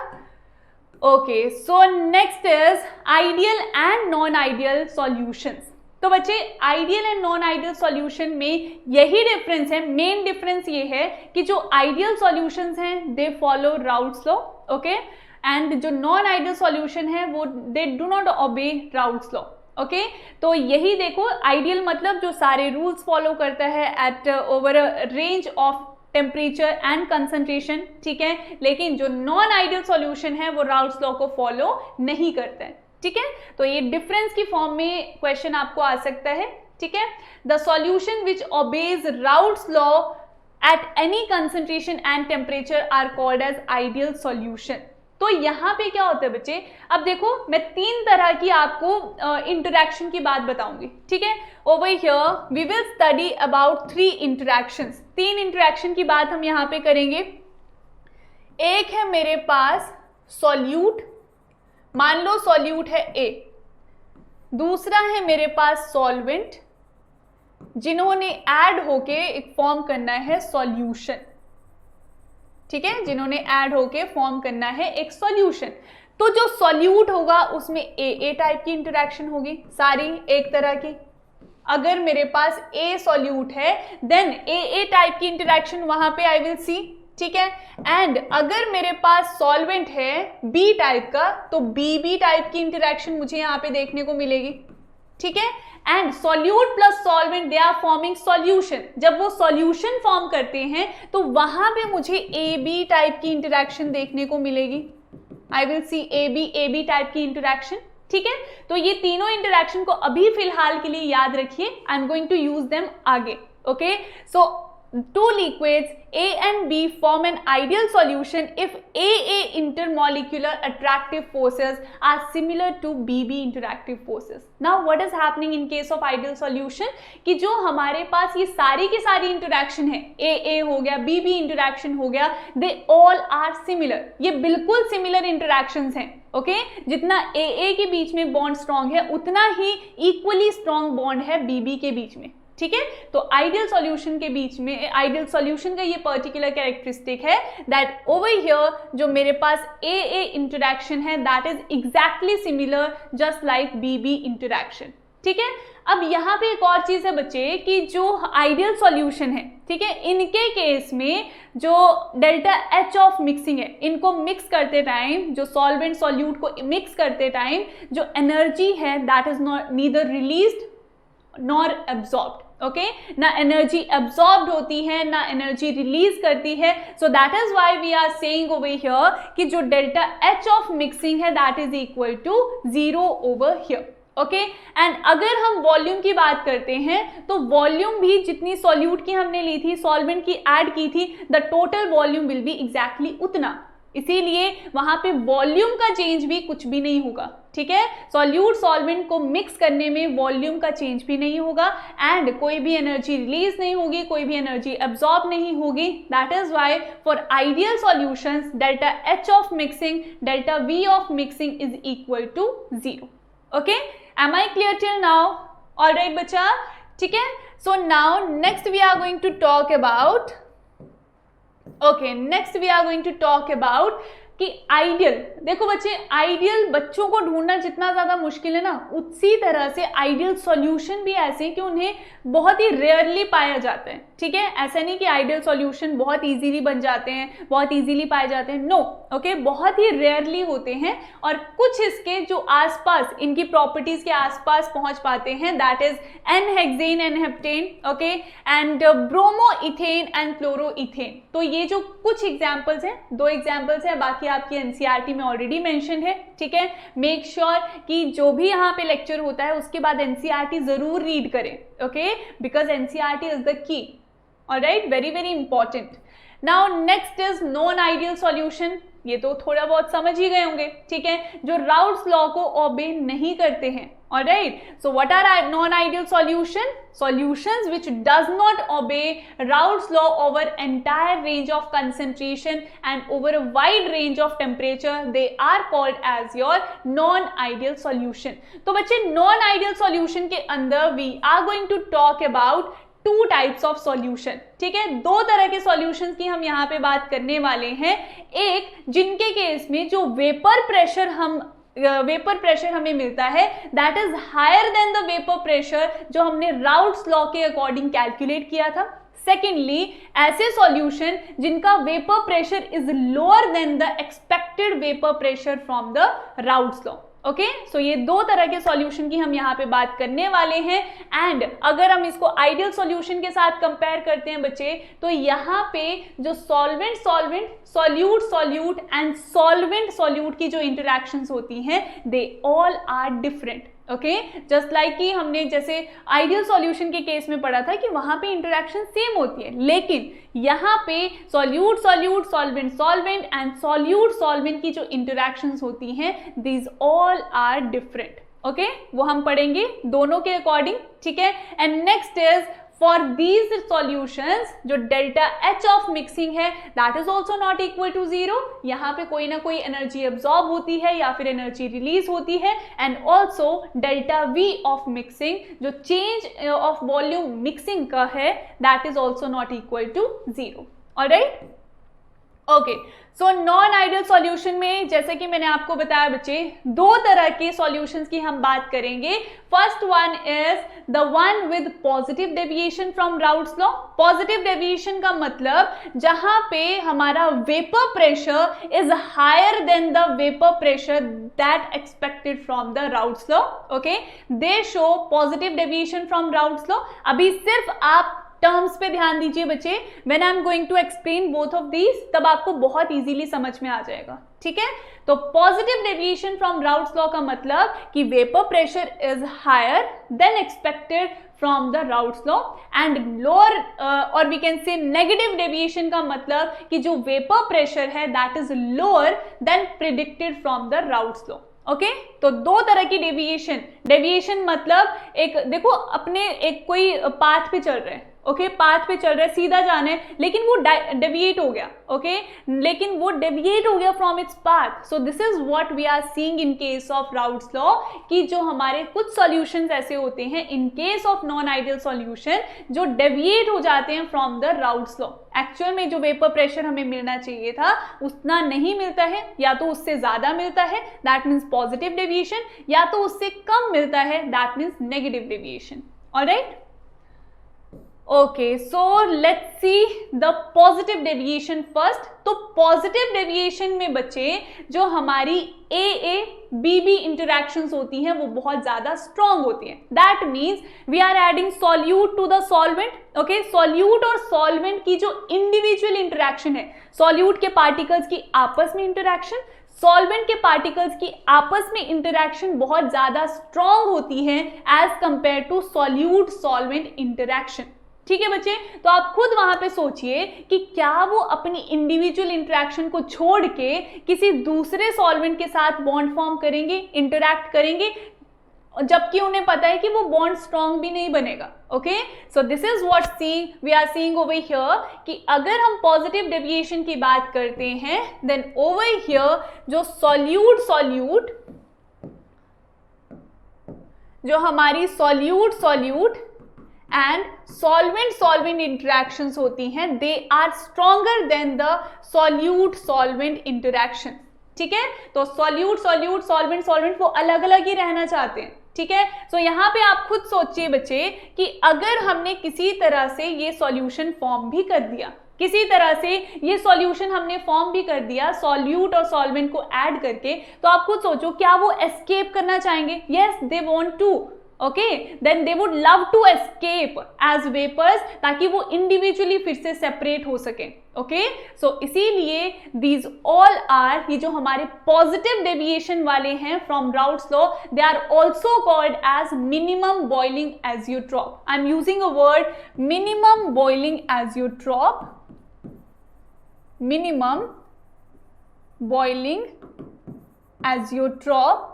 Okay, so next is ideal and non ideal solutions. तो बच्चे ideal and non ideal solution में यही difference है, मेन डिफरेंस ये है कि जो आइडियल सॉल्यूशंस हैं they follow routes law, okay, and जो नॉन आइडियल सॉल्यूशन है वो they do not obey routes law. Okay, तो यही देखो, आइडियल मतलब जो सारे रूल्स फॉलो करता है at over a range of temperature and concentration. ठीक है, लेकिन जो नॉन आइडियल सॉल्यूशन है वो राउट्स लॉ को फॉलो नहीं करता है। ठीक है, तो ये डिफरेंस की फॉर्म में क्वेश्चन आपको आ सकता है। ठीक है, the solution which obeys Raoult's law at any concentration and temperature are called as ideal solution. तो यहाँ पे क्या होता है बच्चे, अब देखो मैं 3 तरह की आपको इंटरैक्शन की बात बताऊंगी। ठीक है, over here we will study about 3 interactions. 3 interaction की बात हम यहाँ पे करेंगे। एक है मेरे पास सॉल्यूट, मान लो सॉल्यूट है A। दूसरा है मेरे पास सॉल्वेंट, जिन्होंने ऐड होके एक फॉर्म करना है सॉल्यूशन। ठीक है, जिन्होंने ऐड होके फॉर्म करना है एक सॉल्यूशन। तो जो सॉल्यूट होगा उसमें ए टाइप की इंटरैक्शन होगी, सारी एक तरह की। अगर मेरे पास ए सॉल्यूट है देन ए टाइप की इंटरैक्शन वहां पे आई विल सी। ठीक है, एंड अगर मेरे पास सॉल्वेंट है बी टाइप का तो बी टाइप की इंटरैक्शन मुझे यहाँ पे देखने को मिलेगी। ठीक है, and solute plus solvent they are forming solution. जब वो सॉल्यूशन फॉर्म करते हैं तो वहां पे मुझे ए बी टाइप की इंटरैक्शन देखने को मिलेगी। I will see A B type की इंटरैक्शन। ठीक है, तो ये तीनों इंटरैक्शन को अभी फिलहाल के लिए याद रखिए, I am going to use them आगे। Okay, so 2 liquids A and B form an ideal solution if AA intermolecular attractive forces are similar to BB interactive forces. Now what is happening in case of ideal solution कि जो हमारे पास ये सारी की सारी interaction है, AA हो गया, BB इंटरैक्शन हो गया, they all are similar. ये बिल्कुल सिमिलर इंटरैक्शंस हैं। ओके, जितना AA के बीच में बॉन्ड स्ट्रॉन्ग है उतना ही इक्वली स्ट्रॉन्ग बॉन्ड है BB के बीच में। ठीक है, तो आइडियल सॉल्यूशन के बीच में, आइडियल सॉल्यूशन का ये पर्टिकुलर कैरेक्टरिस्टिक है दैट ओवर हियर जो मेरे पास ए इंटरैक्शन है that is exactly similar just like BB interaction. ठीक है, अब यहाँ पे एक और चीज है बच्चे कि जो आइडियल सॉल्यूशन है, ठीक है, इनके केस में जो डेल्टा एच ऑफ मिक्सिंग है, इनको मिक्स करते टाइम, जो सॉल्वेंट सॉल्यूट को मिक्स करते टाइम जो एनर्जी है that is not neither released nor absorbed. Okay, ना एनर्जी एब्जॉर्ब्ड होती है ना एनर्जी रिलीज करती है। So that is why we are saying over here कि जो डेल्टा एच ऑफ मिक्सिंग है that is equal to 0 over here. Okay, and अगर हम वॉल्यूम की बात करते हैं तो वॉल्यूम भी जितनी सॉल्यूट की हमने ली थी, सॉल्वेंट की ऐड की थी, the total volume will be exactly उतना। इसीलिए वहां पे वॉल्यूम का चेंज भी कुछ भी नहीं होगा। ठीक है, सॉल्यूट सॉल्वेंट को मिक्स करने में वॉल्यूम का चेंज भी नहीं होगा एंड कोई भी एनर्जी रिलीज नहीं होगी, कोई भी एनर्जी एब्जॉर्ब नहीं होगी। That is why for ideal solutions delta H of mixing delta V of mixing is equal to 0। Okay, am I clear till now? All right बच्चा, ठीक है, so now next we are going to talk about कि ideal, देखो बच्चे ideal बच्चों को ढूंढना जितना ज्यादा मुश्किल है ना, उसी तरह से आइडियल सॉल्यूशन भी ऐसे हैं कि उन्हें बहुत ही रेयरली पाया जाता है। ठीक है, ऐसा नहीं कि आइडियल सॉल्यूशन बहुत इजीली बन जाते हैं, बहुत इजीली पाए जाते हैं, नो, ओके, बहुत ही रेयरली होते हैं और कुछ इसके जो आसपास इनकी प्रॉपर्टीज के आसपास पहुंच पाते हैं, that is n hexane, n heptane, okay, and bromoethane and chloroethane. तो ये जो कुछ एग्जांपल्स हैं, 2 एग्जांपल्स हैं, बाकी आपकी एनसीईआरटी में ऑलरेडी मेंशन है। ठीक है, मेक श्योर कि जो भी यहाँ पे लेक्चर होता है उसके बाद एनसीईआरटी जरूर रीड करें, okay, because NCERT is the key. Alright, very very important. Now next is non ideal solution. ये तो थोड़ा बहुत समझ ही गए होंगे। ठीक है, जो राउट्स लॉ को ओबे नहीं करते हैं। All right, so what are non ideal solution? Solutions which does not obey Raoult's law over entire range of concentration and over a wide range of temperature, they are called as your non-ideal solution. तो बच्चे non-ideal solution के अंदर we are going to talk about 2 types of solution. ठीक है, 2 तरह के solutions की हम यहाँ पे बात करने वाले हैं। एक, जिनके केस में जो वेपर प्रेशर हमें मिलता है that is higher than the vapour pressure जो हमने राउट्स लॉ के अकॉर्डिंग कैलकुलेट किया था। सेकेंडली, ऐसे सॉल्यूशन जिनका vapour pressure is lower than the expected vapour pressure from the Raoult's law. Okay, so ये 2 तरह के सॉल्यूशन की हम यहाँ पे बात करने वाले हैं। एंड अगर हम इसको आइडियल सॉल्यूशन के साथ कंपेयर करते हैं बच्चे, तो यहाँ पे जो सॉल्वेंट सॉल्यूट एंड सॉल्वेंट की जो इंटरैक्शंस होती हैं, they all are different. Okay, just like कि हमने जैसे आइडियल सॉल्यूशन के केस में पढ़ा था कि वहां पे इंटरैक्शन सेम होती है, लेकिन यहाँ पे सॉल्यूट सॉल्वेंट एंड सॉल्वेंट की जो इंटरैक्शंस होती हैं, these all are different. Okay, वो हम पढ़ेंगे दोनों के अकॉर्डिंग। ठीक है, and next is for these solutions जो डेल्टा एच ऑफ मिक्सिंग है that is also not equal to 0। यहाँ पे कोई ना कोई एनर्जी एब्जॉर्ब होती है या फिर एनर्जी रिलीज होती है। And also delta V of mixing जो चेंज ऑफ वॉल्यूम मिक्सिंग का है that is also not equal to 0। All right, okay, so non ideal solution में जैसे कि मैंने आपको बताया बच्चे, 2 तरह के सॉल्यूशंस की हम बात करेंगे। First one is the one with positive deviation from Raoult's law. Positive deviation का मतलब जहां पे हमारा vapour pressure is higher than the vapour pressure that expected from the Raoult's law. Okay, they show positive deviation from Raoult's law. अभी सिर्फ आप terms पे ध्यान दीजिए बच्चे, when I am going to explain both of these, तब आपको बहुत इजीली समझ में आ जाएगा। ठीक है, तो positive deviation from Raoult's law का मतलब कि vapour pressure is higher than expected from the Raoult's law and lower, और we can say negative deviation का मतलब कि जो वेपर प्रेशर है that is lower than predicted from the Raoult's law. Okay, तो 2 तरह की डेविएशन मतलब एक देखो अपने एक कोई पाथ पे चल रहे हैं, ओके, पाथ पे चल रहा है, सीधा जाना है, लेकिन वो डेविएट हो गया। ओके, लेकिन वो डेविएट हो गया from its path. So this is what we are seeing in case of Raoult's law कि जो हमारे कुछ सॉल्यूशंस ऐसे होते हैं in case of non ideal solution जो डेविएट हो जाते हैं from the Raoult's law. Actual में जो वेपर प्रेशर हमें मिलना चाहिए था उतना नहीं मिलता है, या तो उससे ज्यादा मिलता है दैट मीन्स पॉजिटिव डेविएशन, या तो उससे कम मिलता है that means negative deviation. Alright, okay, so let's see the positive deviation first. तो पॉजिटिव डेविएशन में बच्चे जो हमारी AA BB इंटरैक्शंस होती हैं वो बहुत ज्यादा स्ट्रॉन्ग होती हैं। That means we are adding solute to the solvent. Okay, solute और सॉल्वेंट की जो इंडिविजुअल इंटरैक्शन है, सॉल्यूट के पार्टिकल्स की आपस में इंटरैक्शन, सॉल्वेंट के पार्टिकल्स की आपस में इंटरैक्शन बहुत ज्यादा स्ट्रॉन्ग होती है as compare to solute solvent interaction. ठीक है बच्चे, तो आप खुद वहां पे सोचिए कि क्या वो अपनी इंडिविजुअल इंटरैक्शन को छोड़ के किसी दूसरे सॉल्वेंट के साथ बॉन्ड फॉर्म करेंगे, इंटरैक्ट करेंगे, जबकि उन्हें पता है कि वो बॉन्ड स्ट्रॉन्ग भी नहीं बनेगा। Okay, so this is what we are seeing over here कि अगर हम पॉजिटिव डेविएशन की बात करते हैं देन ओवर हियर जो सॉल्यूट जो हमारी सॉल्यूट एंड सॉल्वेंट इंटरैक्शंस होती हैं, they are stronger than the solute solvent interaction. ठीक है। तो सॉल्यूट सॉल्यूट, सॉल्वेंट सॉल्वेंट, वो अलग अलग ही रहना चाहते हैं, ठीक है। सो यहाँ पे आप खुद सोचिए बच्चे कि अगर हमने किसी तरह से ये सॉल्यूशन फॉर्म भी कर दिया, किसी तरह से ये सॉल्यूशन हमने फॉर्म भी कर दिया सॉल्यूट और सॉल्वेंट को ऐड करके, तो आप खुद सोचो क्या वो एस्केप करना चाहेंगे? Yes, they want to, okay, then they would love to escape as vapours, ताकि वो इंडिविजुअली फिर से सेपरेट हो सके, ओके। सो इसीलिए दीज ऑल आर, ये जो हमारे पॉजिटिव डेविएशन वाले हैं from Raoult's law, they are also called as minimum boiling azeotrope. I am using a word minimum boiling azeotrope, minimum boiling azeotrope.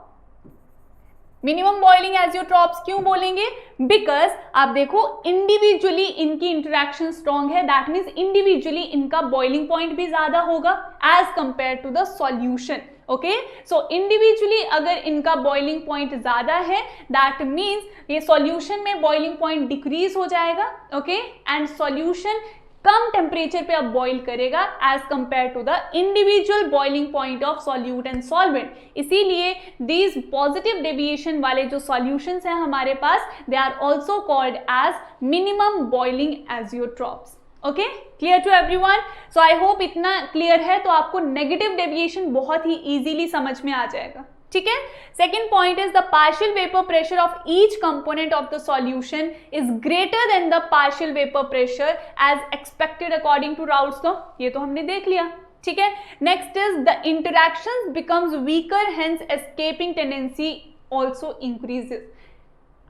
Minimum boiling azeotropes क्यों बोलेंगे? Because आप देखो individually इनकी इंटरेक्शन स्ट्रॉन्ग है, that means individually इनका boiling point भी ज्यादा होगा as compare to the solution, okay. So individually अगर इनका बॉइलिंग पॉइंट ज्यादा है, दैट मीन्स ये सॉल्यूशन में बॉइलिंग पॉइंट डिक्रीज हो जाएगा, ओके, एंड सॉल्यूशन कम टेम्परेचर पे अब बॉइल करेगा as compare to the individual boiling point of solute and solvent. इसीलिए दीज पॉजिटिव डेविएशन वाले जो सॉल्यूशंस हैं हमारे पास, they are also called as minimum boiling azeotropes, okay. Clear to everyone? So I hope इतना क्लियर है, तो आपको नेगेटिव डेविएशन बहुत ही इजीली समझ में आ जाएगा, ठीक है। Second point is the partial vapour pressure of each component of the solution is greater than the partial vapour pressure as expected according to Raoult's law. ये तो हमने देख लिया, ठीक है। Next is the interactions becomes weaker, hence escaping tendency also increases.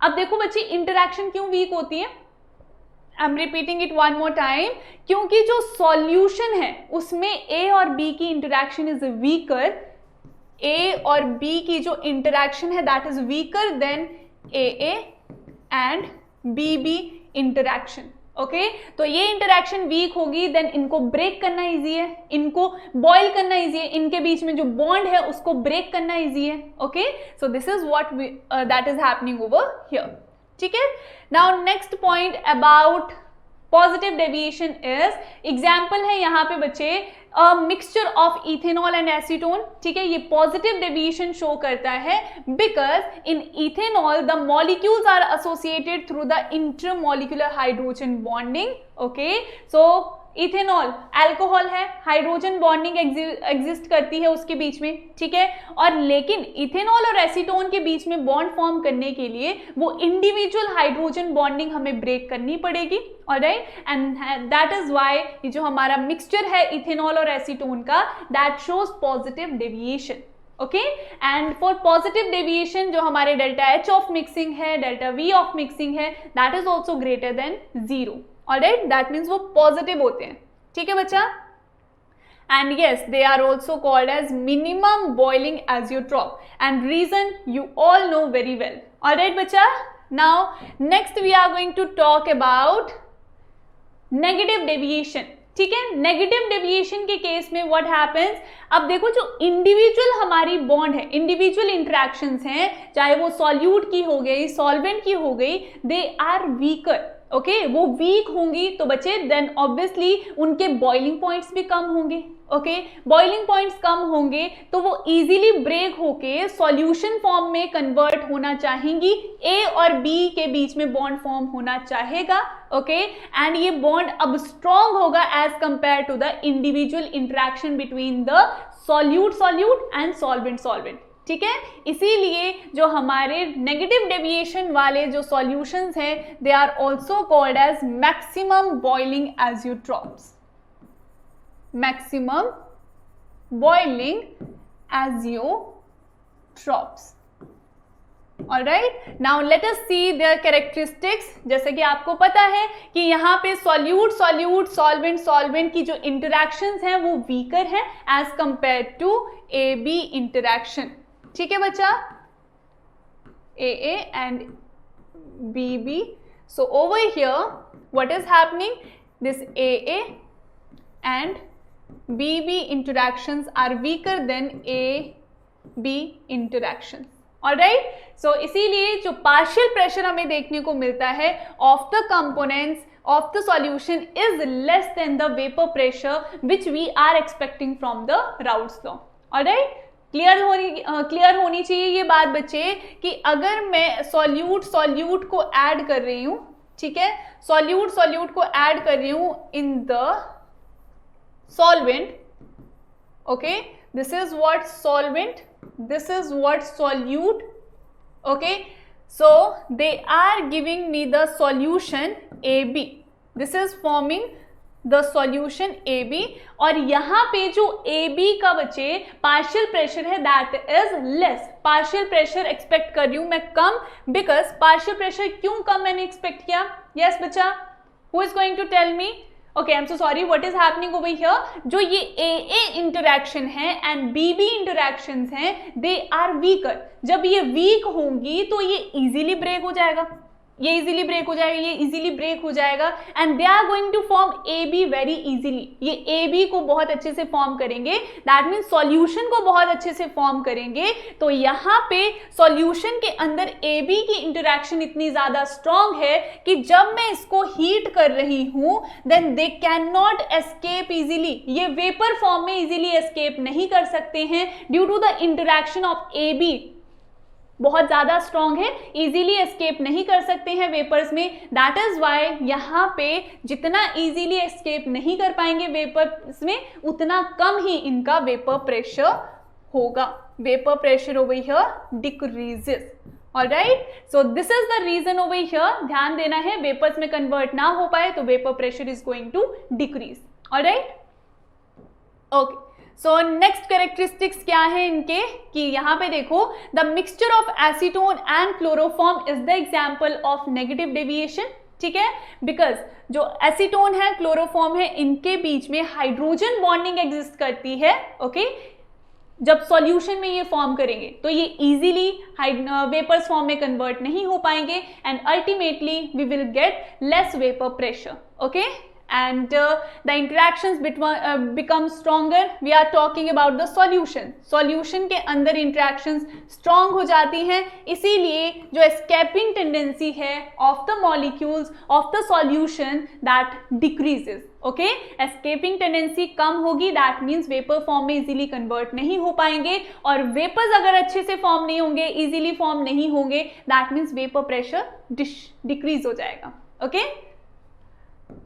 अब देखो बच्चे, इंटरैक्शन क्यों वीक होती है? I am repeating it one more time, क्योंकि जो सॉल्यूशन है उसमें ए और बी की इंटरैक्शन इज वीकर, ए और बी की जो इंटरैक्शन है that is weaker than A and B B interaction, okay. तो ये इंटरैक्शन वीक होगी, देन इनको ब्रेक करना इजी है, इनको बॉइल करना इजी है, इनके बीच में जो बॉन्ड है उसको ब्रेक करना इजी है, okay. So this is what that is happening over here, ठीक है। Now next point about positive deviation is, example है यहाँ पे बच्चे mixture of ethanol and acetone, ठीक है। ये पॉजिटिव डेविएशन शो करता है because in ethanol the molecules are associated through the intermolecular hydrogen bonding, okay. So ethanol alcohol है, हाइड्रोजन बॉन्डिंग एग्जिस्ट करती है उसके बीच में, ठीक है। और लेकिन इथेनॉल और एसीटोन के बीच में बॉन्ड फॉर्म करने के लिए वो इंडिविजुअल हाइड्रोजन बॉन्डिंग हमें ब्रेक करनी पड़ेगी, all right, and that is why ये जो हमारा मिक्सचर है इथेनॉल और एसीटोन का, that shows positive deviation, okay. And for positive deviation जो हमारे डेल्टा एच ऑफ मिक्सिंग है, डेल्टा वी ऑफ मिक्सिंग है, that is also greater than 0, all right, that means वो पॉजिटिव होते हैं, ठीक है बच्चा। And yes, they are also called as minimum boiling azeotrope, and reason you all know very well, alright बच्चा। Now next we are going to talk about negative deviation, ठीक है। Negative deviation के case में what happens, अब देखो जो individual हमारी bond है, इंडिविजुअल इंटरैक्शंस हैं, चाहे वो सॉल्यूट की हो गई, सॉल्वेंट की हो गई, दे आर वीकर, ओके, वो वीक होंगी तो बच्चे देन ऑब्वियसली उनके बॉइलिंग पॉइंट्स भी कम होंगे, ओके। बॉइलिंग पॉइंट्स कम होंगे तो वो इजीली ब्रेक होके सॉल्यूशन फॉर्म में कन्वर्ट होना चाहेंगी, ए और बी के बीच में बॉन्ड फॉर्म होना चाहेगा, ओके, एंड ये बॉन्ड अब स्ट्रॉन्ग होगा as compare to the individual interaction between the solute solute and solvent solvent, ठीक है। इसीलिए जो हमारे नेगेटिव डेविएशन वाले जो सॉल्यूशंस हैं, they are also called as maximum boiling azeotropes, maximum boiling azeotropes, all right. Now let us see their characteristics. जैसे कि आपको पता है कि यहाँ पे सॉल्यूट सॉल्यूट, सॉल्वेंट सॉल्वेंट की जो इंटरैक्शंस हैं वो वीकर हैं as compare to A B interaction, ठीक है बच्चा, A and B B. So over here what is happening, this A and B B interactions are weaker than A B interactions, alright. So इसीलिए जो partial pressure हमें देखने को मिलता है of the components of the solution is less than the vapor pressure which we are expecting from the Raoult's law, alright, clear होनी चाहिए ये बात बच्चे कि अगर मैं सॉल्यूट को ऐड कर रही हूं, ठीक है, सॉल्यूट को ऐड कर रही हूं in the solvent, okay, this is what solvent, this is what solute, okay, so they are giving me the solution AB, this is forming the solution AB, और यहाँ पे जो AB का बच्चे पार्शियल प्रेशर है that is less, partial pressure expect कर रही हूं मैं कम, बिकॉज पार्शियल प्रेशर क्यों कम मैंने एक्सपेक्ट किया? यस बच्चा, who is going to tell me? Okay, I am so sorry, what is happening over here, जो ये AA इंटरैक्शन है एंड BB इंटरैक्शंस हैं, दे आर वीकर, जब ये वीक होंगी तो ये इजीली ब्रेक हो जाएगा, ये इजीली ब्रेक हो जाएगा, ये इजीली ब्रेक हो जाएगा, and they are going to form AB very easily, ये AB को बहुत अच्छे से फॉर्म करेंगे, दैट मीन्स सॉल्यूशन को बहुत अच्छे से फॉर्म करेंगे। तो यहाँ पे सॉल्यूशन के अंदर AB की इंटरैक्शन इतनी ज्यादा स्ट्रॉन्ग है कि जब मैं इसको हीट कर रही हूं then they can not escape easily, ये वेपर फॉर्म में इजीली एस्केप नहीं कर सकते हैं due to the interaction of AB, बहुत ज्यादा स्ट्रॉन्ग है, इजीली एस्केप नहीं कर सकते हैं वेपर्स में, दैट इज वाई यहाँ पे जितना इजीली एस्केप नहीं कर पाएंगे वेपर्स में उतना कम ही इनका वेपर प्रेशर होगा, vapour pressure over here decreases, alright, so this is the reason over here, ध्यान देना है वेपर्स में कन्वर्ट ना हो पाए तो vapour pressure is going to decrease, alright, okay. So next characteristics क्या है इनके कि यहाँ पे देखो, the mixture of acetone and chloroform is the example of negative deviation, ठीक है, बिकॉज जो एसीटोन है क्लोरोफॉर्म है इनके बीच में हाइड्रोजन बॉन्डिंग एग्जिस्ट करती है, ओके, जब सॉल्यूशन में ये फॉर्म करेंगे तो ये इजीली वेपर्स फॉर्म में कन्वर्ट नहीं हो पाएंगे and ultimately we will get less vapour pressure, okay, and the interactions become stronger, we are talking about the solution के अंदर interactions strong हो जाती हैं, इसीलिए जो escaping tendency है of the molecules of the solution that decreases, okay, escaping tendency कम होगी, that means vapor form में easily convert नहीं हो पाएंगे, और vapors अगर अच्छे से form नहीं होंगे, easily form नहीं होंगे, that means vapor pressure decrease हो जाएगा, okay।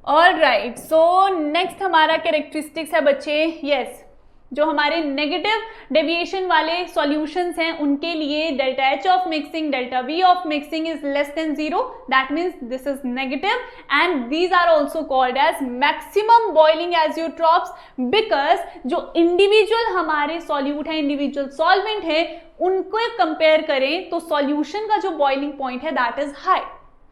All right, so next हमारा कैरेक्टरिस्टिक्स है बच्चे, यस, जो हमारे नेगेटिव डेविएशन वाले सॉल्यूशंस हैं उनके लिए delta H of mixing, delta V of mixing is less than 0, that means this is negative and these are also called as maximum boiling azeotropes, because जो individual हमारे solute है, individual solvent है, उनको compare करें तो solution का जो boiling point है दैट इज हाई,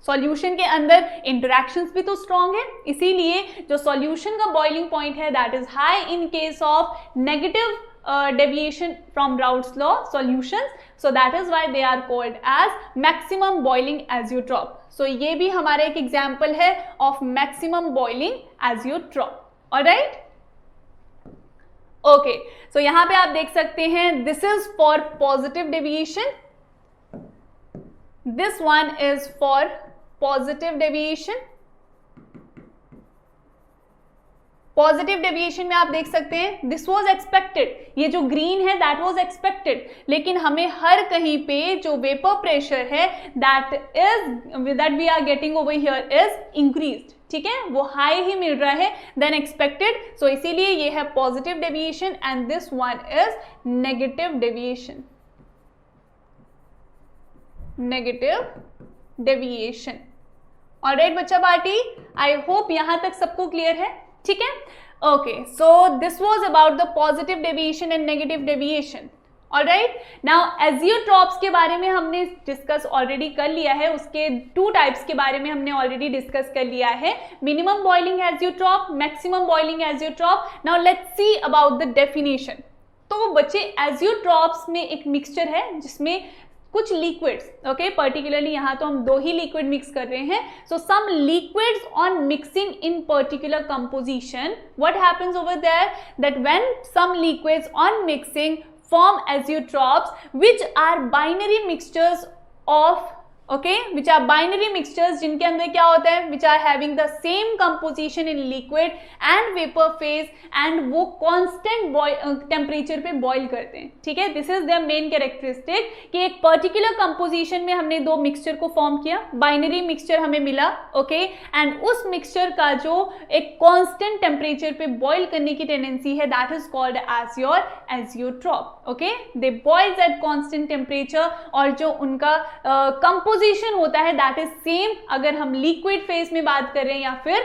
सॉल्यूशन के अंदर इंटरैक्शंस भी तो स्ट्रॉन्ग है, इसीलिए जो सॉल्यूशन का बॉइलिंग पॉइंट है that is high in case of negative deviation from Raoult's law solutions, so that is why they are called as maximum boiling azeotrope. So ये भी हमारा एक एग्जांपल है of maximum boiling azeotrope, alright, okay. So यहां पे आप देख सकते हैं this is for positive deviation, this one is for positive deviation, positive deviation में आप देख सकते हैं दिस वाज एक्सपेक्टेड, ये जो ग्रीन है दैट वाज एक्सपेक्टेड, लेकिन हमें हर कहीं पे जो वेपर प्रेशर है that we are getting over here is increased, ठीक है, वो हाई ही मिल रहा है देन एक्सपेक्टेड, सो इसीलिए ये है positive deviation and this one is negative deviation, negative deviation, alright बच्चा पार्टी, आई होप यहां तक सबको क्लियर है, ठीक है, okay. So this was about the positive deviation and negative deviation, alright. Now azeotropes के बारे में हमने डिस्कस ऑलरेडी कर लिया है, उसके टू टाइप्स के बारे में हमने ऑलरेडी डिस्कस कर लिया है, minimum boiling azeotrope, maximum boiling azeotrope. Now let's see about the definition. तो बच्चे एजियोट्रॉप्स में एक मिक्सचर है जिसमें कुछ लिक्विड्स, ओके, पर्टिकुलरली यहाँ तो हम दो ही लिक्विड मिक्स कर रहे हैं, so some liquids on mixing in particular composition, what happens over there that when some liquids on mixing form azeotrophs which are binary mixtures of okay, which are binary mixtures जिनके अंदर क्या होता है, which are having the same composition in liquid and vapor phase and वो constant temperature पे boil करते हैं, ठीक है. This is their main characteristic कि एक particular composition में हमने दो mixture को form किया, binary mixture हमें मिला, okay, and उस mixture का जो एक constant temperature पे boil करने की tendency है, that is called as your azeotrope, okay. They boils at constant temperature और जो उनका कंपोजिशन होता है दैट इज सेम अगर हम लिक्विड फेज में बात करें या फिर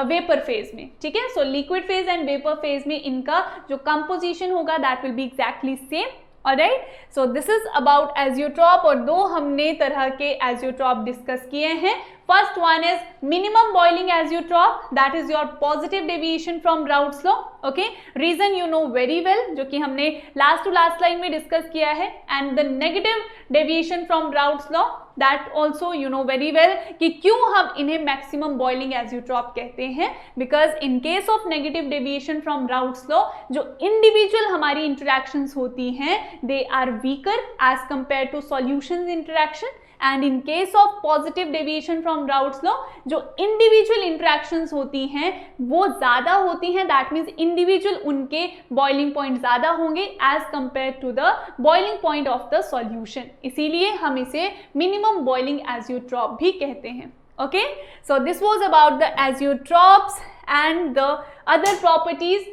वेपर फेज में, ठीक है. So liquid phase and vapour phase में इनका जो कंपोजिशन होगा that will B exactly same. Alright, so this is about azeotrope और दो हमने तरह के एजियोट्रॉप डिस्कस किए हैं. First one is minimum boiling azeotrope, that is your positive deviation from Raoult's law. Okay, reason you know very well, जो कि हमने last to last line में discuss किया है. And the negative deviation from Raoult's law, that also you know very well कि क्यों हम इन्हें maximum boiling azeotrope कहते हैं. Because in case of negative deviation from Raoult's law, जो individual हमारी interactions होती हैं, they are weaker as compared to solutions interaction. And in case of positive deviation from Raoult's law, जो individual interactions होती हैं वो ज़्यादा होती हैं. That means individual उनके boiling point ज़्यादा होंगे as compared to the boiling point of the solution. इसीलिए हम इसे minimum boiling azeotrope भी कहते हैं. Okay, so this was about the azeotropes and the other properties.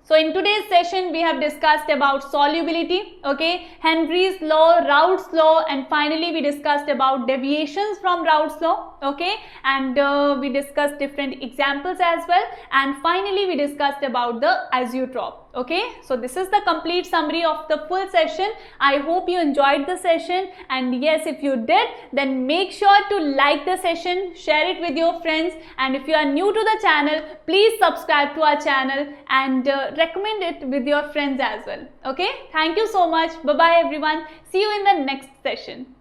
So in today's session we have discussed about solubility, okay, Henry's law, Raoult's law, and finally we discussed about deviations from Raoult's law, okay, and we discussed different examples as well, and finally we discussed about the azeotrope. Okay, so this is the complete summary of the full session. I hope you enjoyed the session, and yes, if you did, then make sure to like the session, share it with your friends, and if you are new to the channel, please subscribe to our channel and recommend it with your friends as well. Okay, thank you so much. Bye bye everyone. See you in the next session.